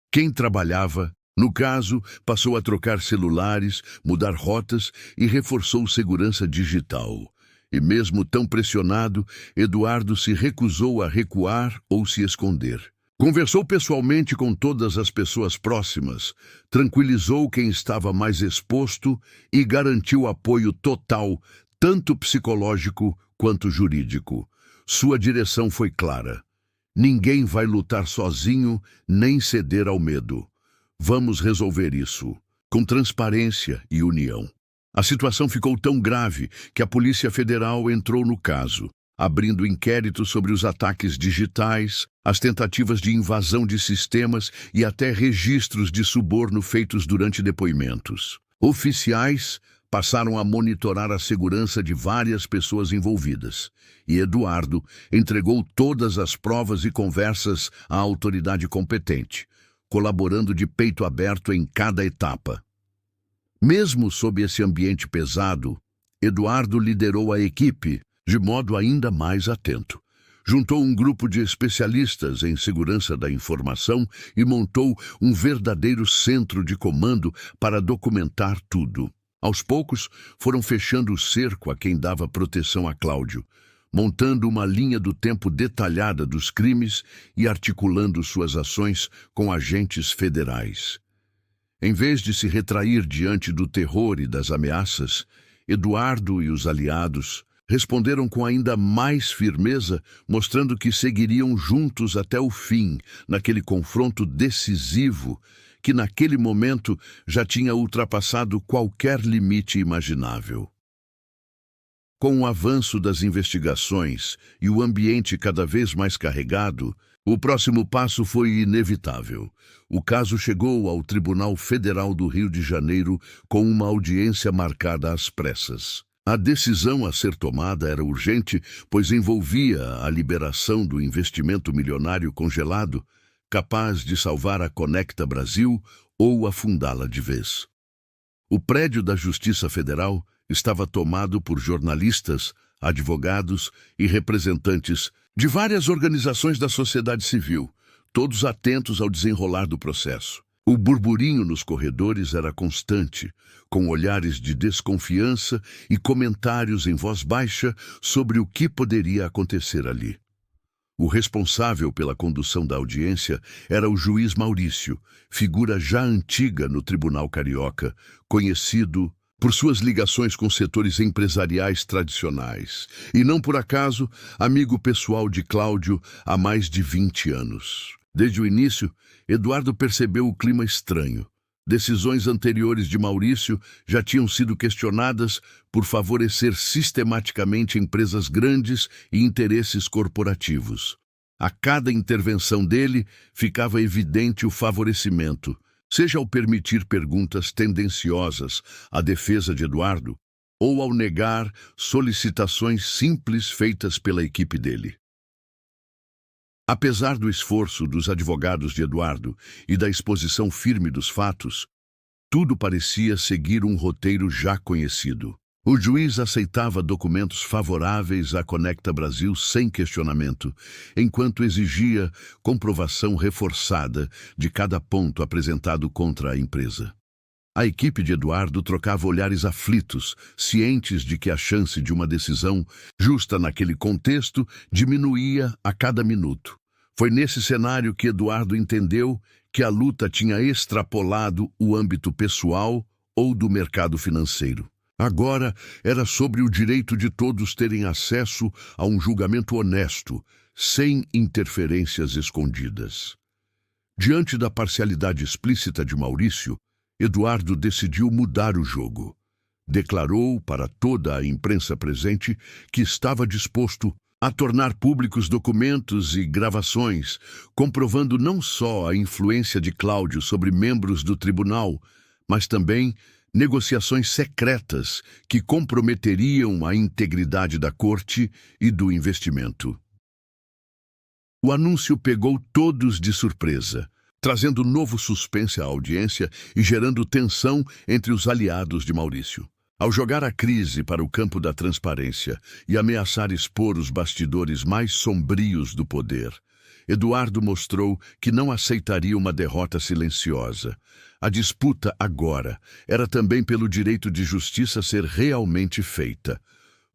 Quem trabalhava, no caso, passou a trocar celulares, mudar rotas e reforçou segurança digital. E mesmo tão pressionado, Eduardo se recusou a recuar ou se esconder. Conversou pessoalmente com todas as pessoas próximas, tranquilizou quem estava mais exposto e garantiu apoio total, tanto psicológico quanto jurídico. Sua direção foi clara. Ninguém vai lutar sozinho nem ceder ao medo. Vamos resolver isso, com transparência e união. A situação ficou tão grave que a Polícia Federal entrou no caso, abrindo inquérito sobre os ataques digitais, as tentativas de invasão de sistemas e até registros de suborno feitos durante depoimentos. Oficiais passaram a monitorar a segurança de várias pessoas envolvidas, e Eduardo entregou todas as provas e conversas à autoridade competente, colaborando de peito aberto em cada etapa. Mesmo sob esse ambiente pesado, Eduardo liderou a equipe de modo ainda mais atento. Juntou um grupo de especialistas em segurança da informação e montou um verdadeiro centro de comando para documentar tudo. Aos poucos, foram fechando o cerco a quem dava proteção a Cláudio, montando uma linha do tempo detalhada dos crimes e articulando suas ações com agentes federais. Em vez de se retrair diante do terror e das ameaças, Eduardo e os aliados responderam com ainda mais firmeza, mostrando que seguiriam juntos até o fim, naquele confronto decisivo que naquele momento já tinha ultrapassado qualquer limite imaginável. Com o avanço das investigações e o ambiente cada vez mais carregado, o próximo passo foi inevitável. O caso chegou ao Tribunal Federal do Rio de Janeiro com uma audiência marcada às pressas. A decisão a ser tomada era urgente, pois envolvia a liberação do investimento milionário congelado, capaz de salvar a Conecta Brasil ou afundá-la de vez. O prédio da Justiça Federal estava tomado por jornalistas, advogados e representantes de várias organizações da sociedade civil, todos atentos ao desenrolar do processo. O burburinho nos corredores era constante, com olhares de desconfiança e comentários em voz baixa sobre o que poderia acontecer ali. O responsável pela condução da audiência era o juiz Maurício, figura já antiga no Tribunal Carioca, conhecido por suas ligações com setores empresariais tradicionais, e não por acaso, amigo pessoal de Cláudio há mais de 20 anos. Desde o início, Eduardo percebeu o clima estranho. Decisões anteriores de Maurício já tinham sido questionadas por favorecer sistematicamente empresas grandes e interesses corporativos. A cada intervenção dele, ficava evidente o favorecimento, seja ao permitir perguntas tendenciosas à defesa de Eduardo, ou ao negar solicitações simples feitas pela equipe dele. Apesar do esforço dos advogados de Eduardo e da exposição firme dos fatos, tudo parecia seguir um roteiro já conhecido. O juiz aceitava documentos favoráveis à Conecta Brasil sem questionamento, enquanto exigia comprovação reforçada de cada ponto apresentado contra a empresa. A equipe de Eduardo trocava olhares aflitos, cientes de que a chance de uma decisão justa naquele contexto diminuía a cada minuto. Foi nesse cenário que Eduardo entendeu que a luta tinha extrapolado o âmbito pessoal ou do mercado financeiro. Agora era sobre o direito de todos terem acesso a um julgamento honesto, sem interferências escondidas. Diante da parcialidade explícita de Maurício, Eduardo decidiu mudar o jogo. Declarou para toda a imprensa presente que estava disposto a tornar públicos documentos e gravações, comprovando não só a influência de Cláudio sobre membros do tribunal, mas também negociações secretas que comprometeriam a integridade da corte e do investimento. O anúncio pegou todos de surpresa, trazendo novo suspense à audiência e gerando tensão entre os aliados de Maurício. Ao jogar a crise para o campo da transparência e ameaçar expor os bastidores mais sombrios do poder, Eduardo mostrou que não aceitaria uma derrota silenciosa. A disputa agora era também pelo direito de justiça ser realmente feita,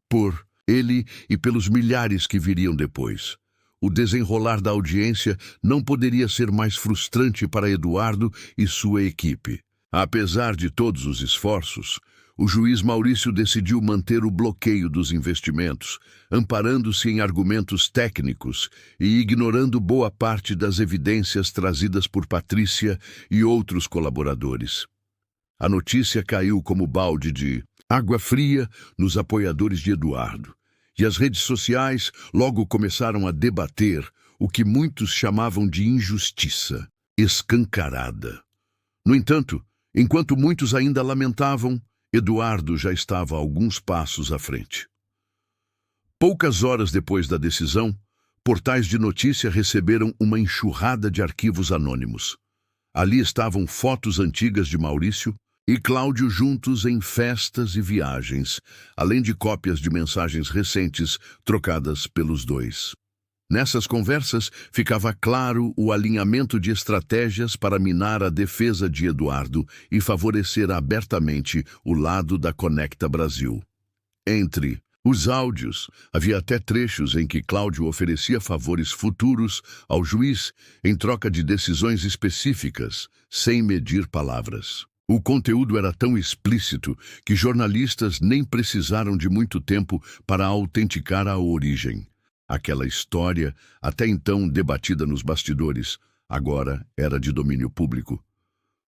por ele e pelos milhares que viriam depois. O desenrolar da audiência não poderia ser mais frustrante para Eduardo e sua equipe. Apesar de todos os esforços, o juiz Maurício decidiu manter o bloqueio dos investimentos, amparando-se em argumentos técnicos e ignorando boa parte das evidências trazidas por Patrícia e outros colaboradores. A notícia caiu como balde de água fria nos apoiadores de Eduardo, e as redes sociais logo começaram a debater o que muitos chamavam de injustiça escancarada. No entanto, enquanto muitos ainda lamentavam, Eduardo já estava a alguns passos à frente. Poucas horas depois da decisão, portais de notícia receberam uma enxurrada de arquivos anônimos. Ali estavam fotos antigas de Maurício e Cláudio juntos em festas e viagens, além de cópias de mensagens recentes trocadas pelos dois. Nessas conversas, ficava claro o alinhamento de estratégias para minar a defesa de Eduardo e favorecer abertamente o lado da Conecta Brasil. Entre Os áudios, havia até trechos em que Cláudio oferecia favores futuros ao juiz em troca de decisões específicas, sem medir palavras. O conteúdo era tão explícito que jornalistas nem precisaram de muito tempo para autenticar a origem. Aquela história, até então debatida nos bastidores, agora era de domínio público.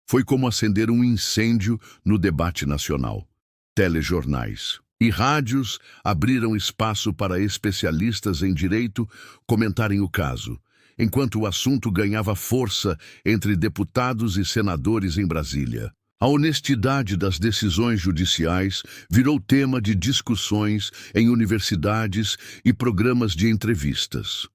Foi como acender um incêndio no debate nacional. Telejornais e rádios abriram espaço para especialistas em direito comentarem o caso, enquanto o assunto ganhava força entre deputados e senadores em Brasília. A honestidade das decisões judiciais virou tema de discussões em universidades e programas de entrevistas.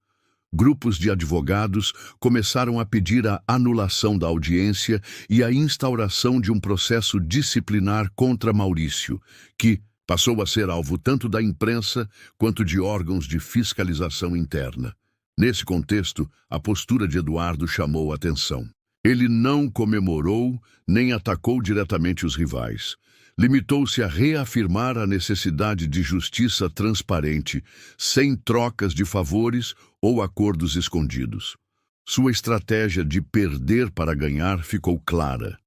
Grupos de advogados começaram a pedir a anulação da audiência e a instauração de um processo disciplinar contra Maurício, que passou a ser alvo tanto da imprensa quanto de órgãos de fiscalização interna. Nesse contexto, a postura de Eduardo chamou a atenção. Ele não comemorou nem atacou diretamente os rivais. Limitou-se a reafirmar a necessidade de justiça transparente, sem trocas de favores ou acordos escondidos. Sua estratégia de perder para ganhar ficou clara.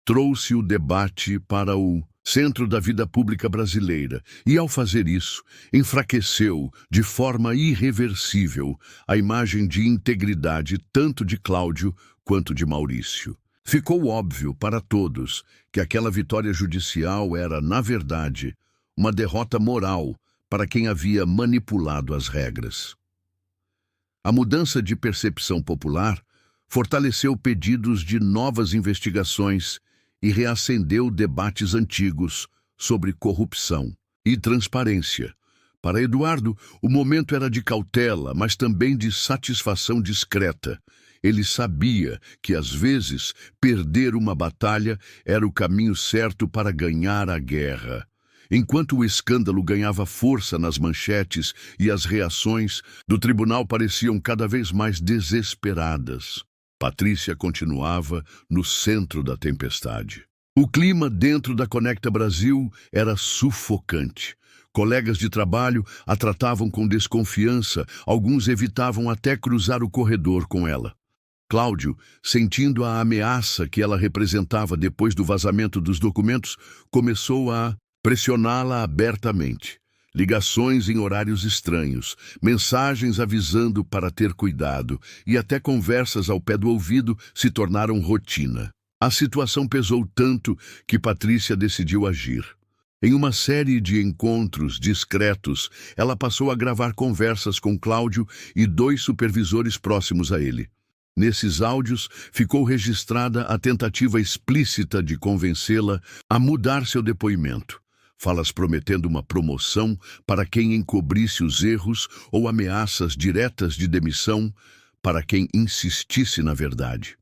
Trouxe o debate para o centro da vida pública brasileira e, ao fazer isso, enfraqueceu de forma irreversível a imagem de integridade tanto de Cláudio quanto de Maurício. Ficou óbvio para todos que aquela vitória judicial era, na verdade, uma derrota moral para quem havia manipulado as regras. A mudança de percepção popular fortaleceu pedidos de novas investigações e reacendeu debates antigos sobre corrupção e transparência. Para Eduardo, o momento era de cautela, mas também de satisfação discreta. Ele sabia que, às vezes, perder uma batalha era o caminho certo para ganhar a guerra. Enquanto o escândalo ganhava força nas manchetes e as reações do tribunal pareciam cada vez mais desesperadas, Patrícia continuava no centro da tempestade. O clima dentro da Conecta Brasil era sufocante. Colegas de trabalho a tratavam com desconfiança, alguns evitavam até cruzar o corredor com ela. Cláudio, sentindo a ameaça que ela representava depois do vazamento dos documentos, começou a pressioná-la abertamente. Ligações em horários estranhos, mensagens avisando para ter cuidado e até conversas ao pé do ouvido se tornaram rotina. A situação pesou tanto que Patrícia decidiu agir. Em uma série de encontros discretos, ela passou a gravar conversas com Cláudio e 2 supervisores próximos a ele. Nesses áudios, ficou registrada a tentativa explícita de convencê-la a mudar seu depoimento. Falas prometendo uma promoção para quem encobrisse os erros ou ameaças diretas de demissão para quem insistisse na verdade.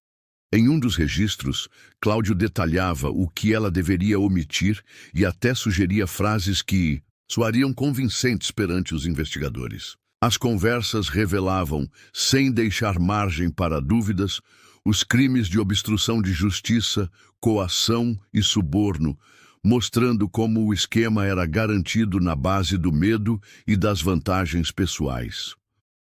Em um dos registros, Cláudio detalhava o que ela deveria omitir e até sugeria frases que soariam convincentes perante os investigadores. As conversas revelavam, sem deixar margem para dúvidas, os crimes de obstrução de justiça, coação e suborno, mostrando como o esquema era garantido na base do medo e das vantagens pessoais.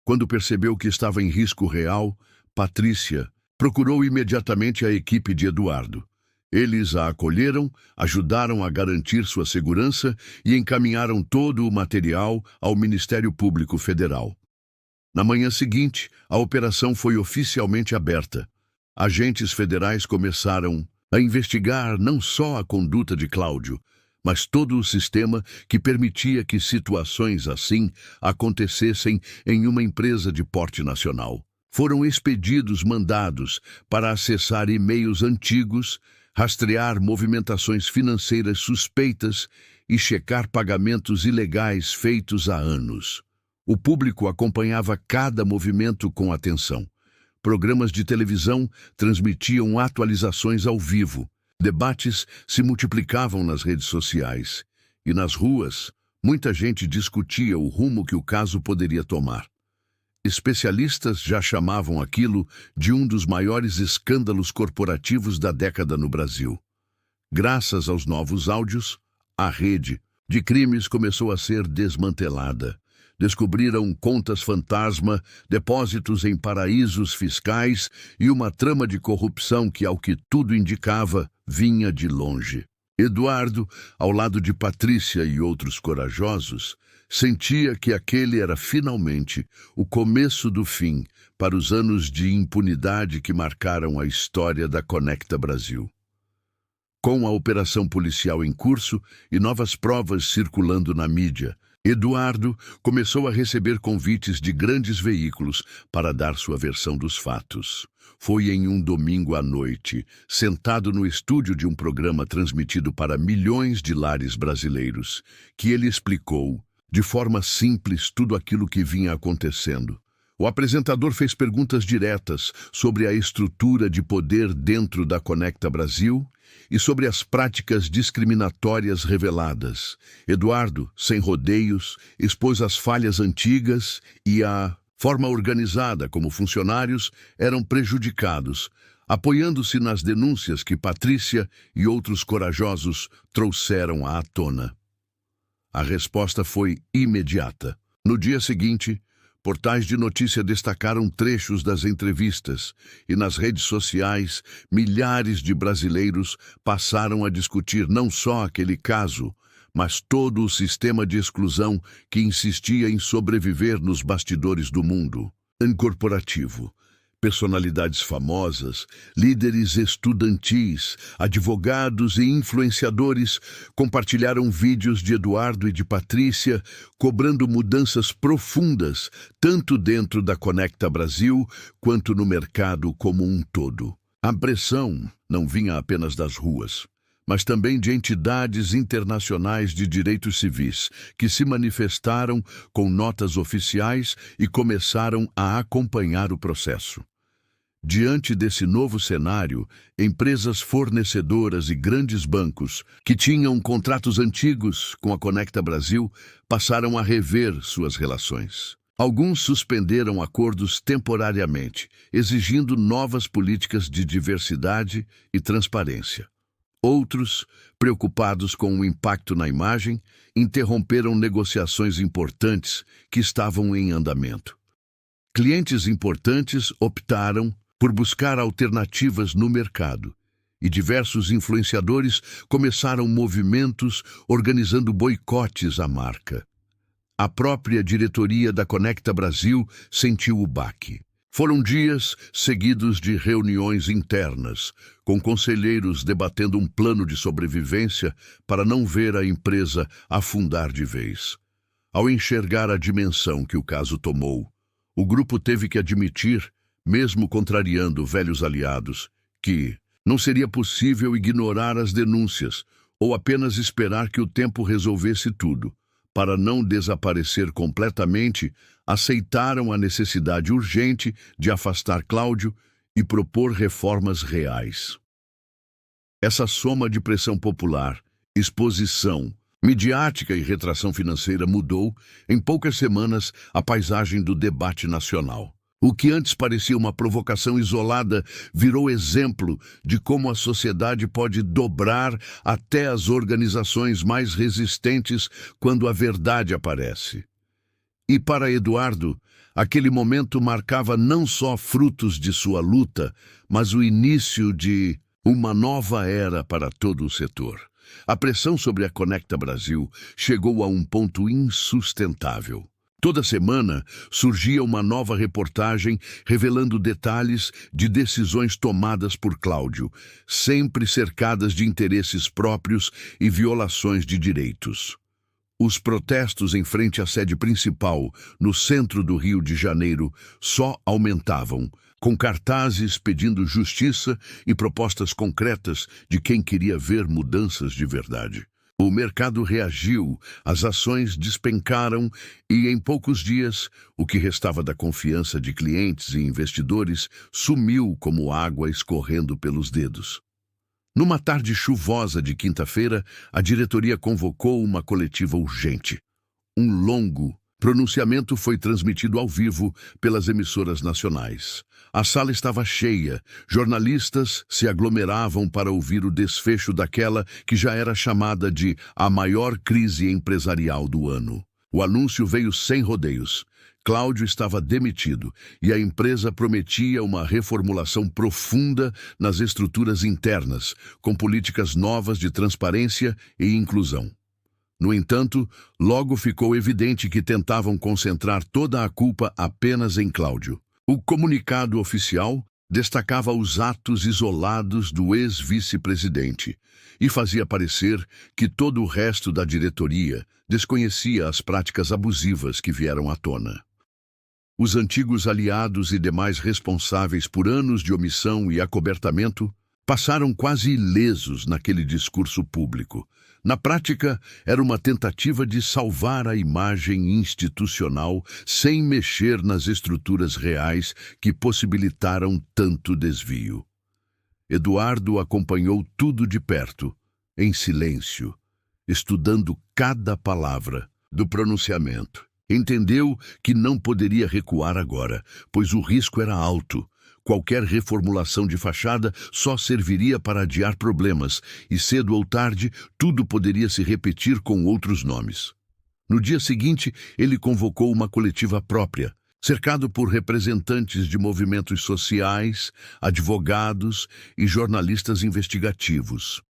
Quando percebeu que estava em risco real, Patrícia procurou imediatamente a equipe de Eduardo. Eles a acolheram, ajudaram a garantir sua segurança e encaminharam todo o material ao Ministério Público Federal. Na manhã seguinte, a operação foi oficialmente aberta. Agentes federais começaram a investigar não só a conduta de Cláudio, mas todo o sistema que permitia que situações assim acontecessem em uma empresa de porte nacional. Foram expedidos mandados para acessar e-mails antigos, rastrear movimentações financeiras suspeitas e checar pagamentos ilegais feitos há anos. O público acompanhava cada movimento com atenção. Programas de televisão transmitiam atualizações ao vivo. Debates se multiplicavam nas redes sociais. E nas ruas, muita gente discutia o rumo que o caso poderia tomar. Especialistas já chamavam aquilo de um dos maiores escândalos corporativos da década no Brasil. Graças aos novos áudios, a rede de crimes começou a ser desmantelada. Descobriram contas fantasma, depósitos em paraísos fiscais e uma trama de corrupção que, ao que tudo indicava, vinha de longe. Eduardo, ao lado de Patrícia e outros corajosos, sentia que aquele era finalmente o começo do fim para os anos de impunidade que marcaram a história da Conecta Brasil. Com a operação policial em curso e novas provas circulando na mídia, Eduardo começou a receber convites de grandes veículos para dar sua versão dos fatos. Foi em um domingo à noite, sentado no estúdio de um programa transmitido para milhões de lares brasileiros, que ele explicou, de forma simples, tudo aquilo que vinha acontecendo. O apresentador fez perguntas diretas sobre a estrutura de poder dentro da Conecta Brasil e sobre as práticas discriminatórias reveladas. Eduardo, sem rodeios, expôs as falhas antigas e a forma organizada como funcionários eram prejudicados, apoiando-se nas denúncias que Patrícia e outros corajosos trouxeram à tona. A resposta foi imediata. No dia seguinte, portais de notícia destacaram trechos das entrevistas e nas redes sociais, milhares de brasileiros passaram a discutir não só aquele caso, mas todo o sistema de exclusão que insistia em sobreviver nos bastidores do mundo corporativo. Personalidades famosas, líderes estudantis, advogados e influenciadores compartilharam vídeos de Eduardo e de Patrícia cobrando mudanças profundas, tanto dentro da Conecta Brasil quanto no mercado como um todo. A pressão não vinha apenas das ruas, mas também de entidades internacionais de direitos civis, que se manifestaram com notas oficiais e começaram a acompanhar o processo. Diante desse novo cenário, empresas fornecedoras e grandes bancos, que tinham contratos antigos com a Conecta Brasil, passaram a rever suas relações. Alguns suspenderam acordos temporariamente, exigindo novas políticas de diversidade e transparência. Outros, preocupados com o impacto na imagem, interromperam negociações importantes que estavam em andamento. Clientes importantes optaram por buscar alternativas no mercado, e diversos influenciadores começaram movimentos organizando boicotes à marca. A própria diretoria da Conecta Brasil sentiu o baque. Foram dias seguidos de reuniões internas, com conselheiros debatendo um plano de sobrevivência para não ver a empresa afundar de vez. Ao enxergar a dimensão que o caso tomou, o grupo teve que admitir, mesmo contrariando velhos aliados, que não seria possível ignorar as denúncias ou apenas esperar que o tempo resolvesse tudo. Para não desaparecer completamente, aceitaram a necessidade urgente de afastar Cláudio e propor reformas reais. Essa soma de pressão popular, exposição midiática e retração financeira mudou, em poucas semanas, a paisagem do debate nacional. O que antes parecia uma provocação isolada virou exemplo de como a sociedade pode dobrar até as organizações mais resistentes quando a verdade aparece. E para Eduardo, aquele momento marcava não só frutos de sua luta, mas o início de uma nova era para todo o setor. A pressão sobre a Conecta Brasil chegou a um ponto insustentável. Toda semana surgia uma nova reportagem revelando detalhes de decisões tomadas por Cláudio, sempre cercadas de interesses próprios e violações de direitos. Os protestos em frente à sede principal, no centro do Rio de Janeiro, só aumentavam, com cartazes pedindo justiça e propostas concretas de quem queria ver mudanças de verdade. O mercado reagiu, as ações despencaram e, em poucos dias, o que restava da confiança de clientes e investidores sumiu como água escorrendo pelos dedos. Numa tarde chuvosa de quinta-feira, a diretoria convocou uma coletiva urgente. Um longo Pronunciamento foi transmitido ao vivo pelas emissoras nacionais. A sala estava cheia, jornalistas se aglomeravam para ouvir o desfecho daquela que já era chamada de a maior crise empresarial do ano. O anúncio veio sem rodeios. Cláudio estava demitido e a empresa prometia uma reformulação profunda nas estruturas internas, com políticas novas de transparência e inclusão. No entanto, logo ficou evidente que tentavam concentrar toda a culpa apenas em Cláudio. O comunicado oficial destacava os atos isolados do ex-vice-presidente e fazia parecer que todo o resto da diretoria desconhecia as práticas abusivas que vieram à tona. Os antigos aliados e demais responsáveis por anos de omissão e acobertamento passaram quase ilesos naquele discurso público. Na prática, era uma tentativa de salvar a imagem institucional sem mexer nas estruturas reais que possibilitaram tanto desvio. Eduardo acompanhou tudo de perto, em silêncio, estudando cada palavra do pronunciamento. Entendeu que não poderia recuar agora, pois o risco era alto. Qualquer reformulação de fachada só serviria para adiar problemas, e cedo ou tarde tudo poderia se repetir com outros nomes. No dia seguinte, ele convocou uma coletiva própria, cercado por representantes de movimentos sociais, advogados e jornalistas investigativos.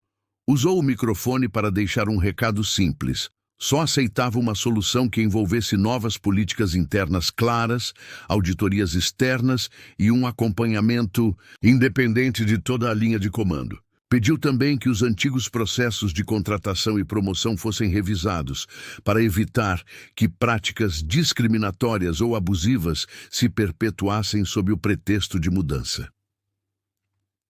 Usou o microfone para deixar um recado simples. Só aceitava uma solução que envolvesse novas políticas internas claras, auditorias externas e um acompanhamento independente de toda a linha de comando. Pediu também que os antigos processos de contratação e promoção fossem revisados, para evitar que práticas discriminatórias ou abusivas se perpetuassem sob o pretexto de mudança.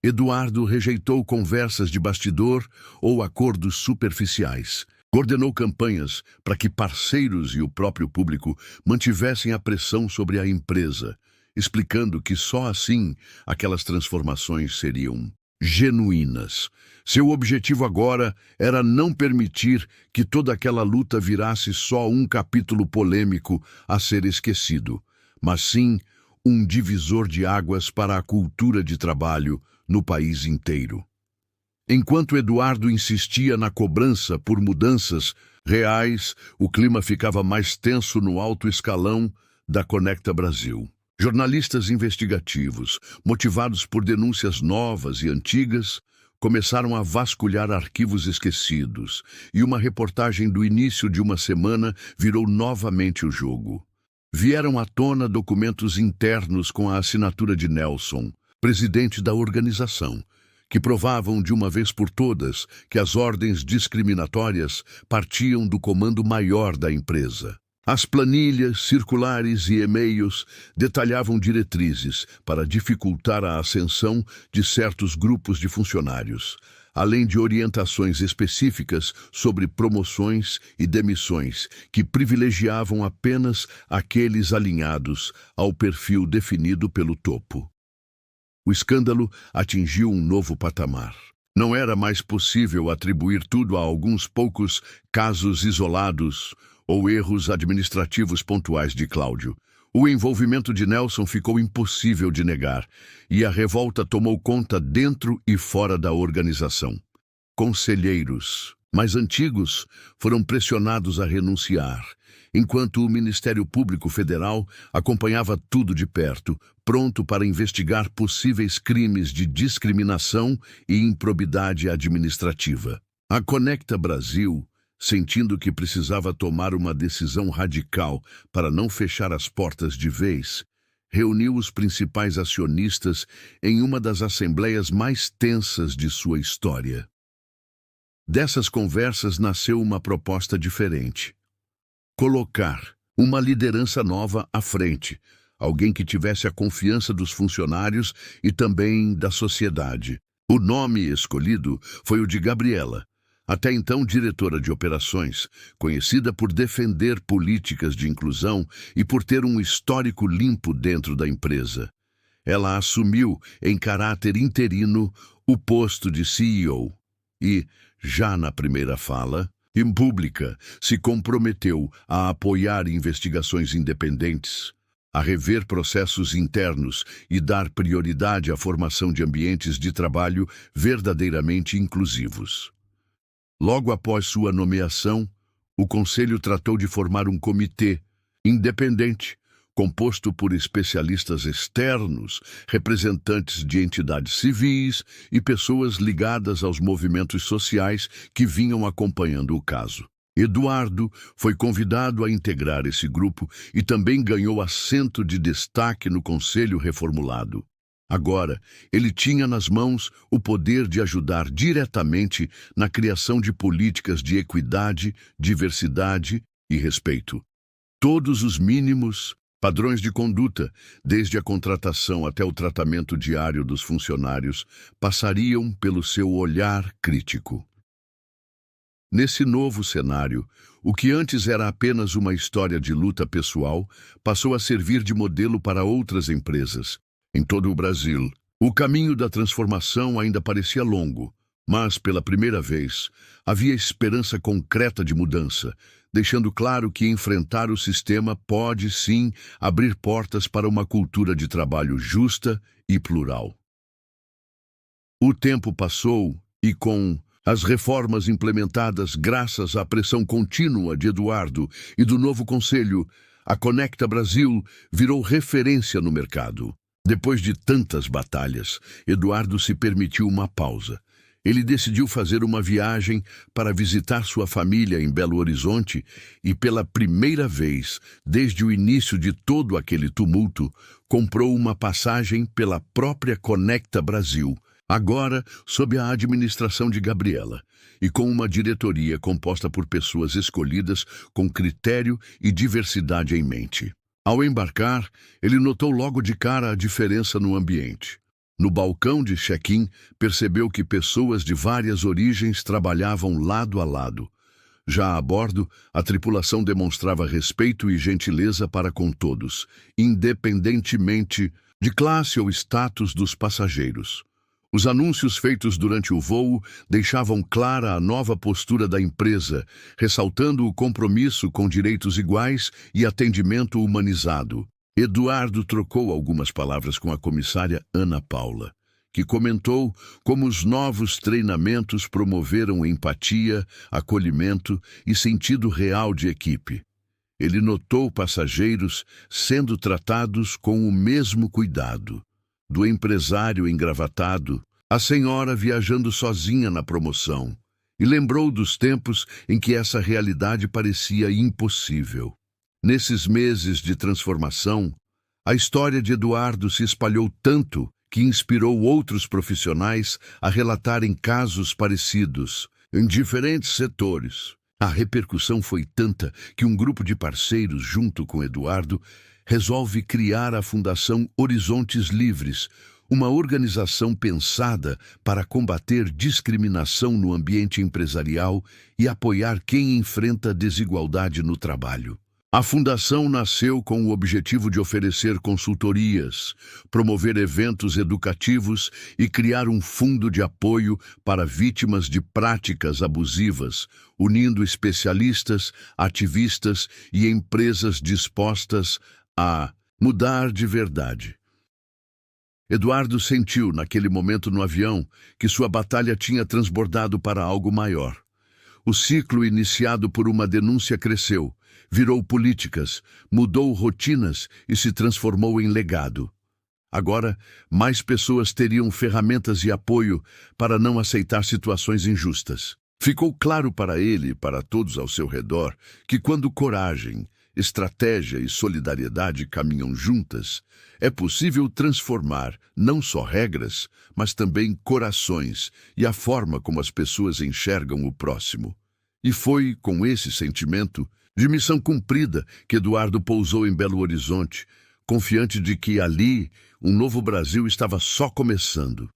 Eduardo rejeitou conversas de bastidor ou acordos superficiais. Coordenou campanhas para que parceiros e o próprio público mantivessem a pressão sobre a empresa, explicando que só assim aquelas transformações seriam genuínas. Seu objetivo agora era não permitir que toda aquela luta virasse só um capítulo polêmico a ser esquecido, mas sim um divisor de águas para a cultura de trabalho no país inteiro. Enquanto Eduardo insistia na cobrança por mudanças reais, o clima ficava mais tenso no alto escalão da Conecta Brasil. Jornalistas investigativos, motivados por denúncias novas e antigas, começaram a vasculhar arquivos esquecidos, e uma reportagem do início de uma semana virou novamente o jogo. Vieram à tona documentos internos com a assinatura de Nelson, presidente da organização, que provavam de uma vez por todas que as ordens discriminatórias partiam do comando maior da empresa. As planilhas, circulares e e-mails detalhavam diretrizes para dificultar a ascensão de certos grupos de funcionários, além de orientações específicas sobre promoções e demissões que privilegiavam apenas aqueles alinhados ao perfil definido pelo topo. O escândalo atingiu um novo patamar. Não era mais possível atribuir tudo a alguns poucos casos isolados ou erros administrativos pontuais de Cláudio. O envolvimento de Nelson ficou impossível de negar, e a revolta tomou conta dentro e fora da organização. Conselheiros mais antigos foram pressionados a renunciar, enquanto o Ministério Público Federal acompanhava tudo de perto, pronto para investigar possíveis crimes de discriminação e improbidade administrativa. A Conecta Brasil, sentindo que precisava tomar uma decisão radical para não fechar as portas de vez, reuniu os principais acionistas em uma das assembleias mais tensas de sua história. Dessas conversas nasceu uma proposta diferente. Colocar uma liderança nova à frente, alguém que tivesse a confiança dos funcionários e também da sociedade. O nome escolhido foi o de Gabriela, até então diretora de operações, conhecida por defender políticas de inclusão e por ter um histórico limpo dentro da empresa. Ela assumiu, em caráter interino, o posto de CEO e, já na primeira fala, República se comprometeu a apoiar investigações independentes, a rever processos internos e dar prioridade à formação de ambientes de trabalho verdadeiramente inclusivos. Logo após sua nomeação, o Conselho tratou de formar um comitê independente, composto por especialistas externos, representantes de entidades civis e pessoas ligadas aos movimentos sociais que vinham acompanhando o caso. Eduardo foi convidado a integrar esse grupo e também ganhou assento de destaque no Conselho reformulado. Agora, ele tinha nas mãos o poder de ajudar diretamente na criação de políticas de equidade, diversidade e respeito. Todos os mínimos padrões de conduta, desde a contratação até o tratamento diário dos funcionários, passariam pelo seu olhar crítico. Nesse novo cenário, o que antes era apenas uma história de luta pessoal passou a servir de modelo para outras empresas. Em todo o Brasil, o caminho da transformação ainda parecia longo, mas, pela primeira vez, havia esperança concreta de mudança, deixando claro que enfrentar o sistema pode, sim, abrir portas para uma cultura de trabalho justa e plural. O tempo passou e, com as reformas implementadas graças à pressão contínua de Eduardo e do novo Conselho, a Conecta Brasil virou referência no mercado. Depois de tantas batalhas, Eduardo se permitiu uma pausa. Ele decidiu fazer uma viagem para visitar sua família em Belo Horizonte e, pela primeira vez, desde o início de todo aquele tumulto, comprou uma passagem pela própria Conecta Brasil, agora sob a administração de Gabriela, e com uma diretoria composta por pessoas escolhidas com critério e diversidade em mente. Ao embarcar, ele notou logo de cara a diferença no ambiente. No balcão de check-in, percebeu que pessoas de várias origens trabalhavam lado a lado. Já a bordo, a tripulação demonstrava respeito e gentileza para com todos, independentemente de classe ou status dos passageiros. Os anúncios feitos durante o voo deixavam clara a nova postura da empresa, ressaltando o compromisso com direitos iguais e atendimento humanizado. Eduardo trocou algumas palavras com a comissária Ana Paula, que comentou como os novos treinamentos promoveram empatia, acolhimento e sentido real de equipe. Ele notou passageiros sendo tratados com o mesmo cuidado. Do empresário engravatado, a senhora viajando sozinha na promoção, e lembrou dos tempos em que essa realidade parecia impossível. Nesses meses de transformação, a história de Eduardo se espalhou tanto que inspirou outros profissionais a relatarem casos parecidos em diferentes setores. A repercussão foi tanta que um grupo de parceiros, junto com Eduardo, resolve criar a Fundação Horizontes Livres, uma organização pensada para combater discriminação no ambiente empresarial e apoiar quem enfrenta desigualdade no trabalho. A fundação nasceu com o objetivo de oferecer consultorias, promover eventos educativos e criar um fundo de apoio para vítimas de práticas abusivas, unindo especialistas, ativistas e empresas dispostas a mudar de verdade. Eduardo sentiu, naquele momento no avião, que sua batalha tinha transbordado para algo maior. O ciclo iniciado por uma denúncia cresceu, virou políticas, mudou rotinas e se transformou em legado. Agora, mais pessoas teriam ferramentas e apoio para não aceitar situações injustas. Ficou claro para ele e para todos ao seu redor que quando coragem, estratégia e solidariedade caminham juntas, é possível transformar não só regras, mas também corações e a forma como as pessoas enxergam o próximo. E foi com esse sentimento de missão cumprida que Eduardo pousou em Belo Horizonte, confiante de que ali um novo Brasil estava só começando.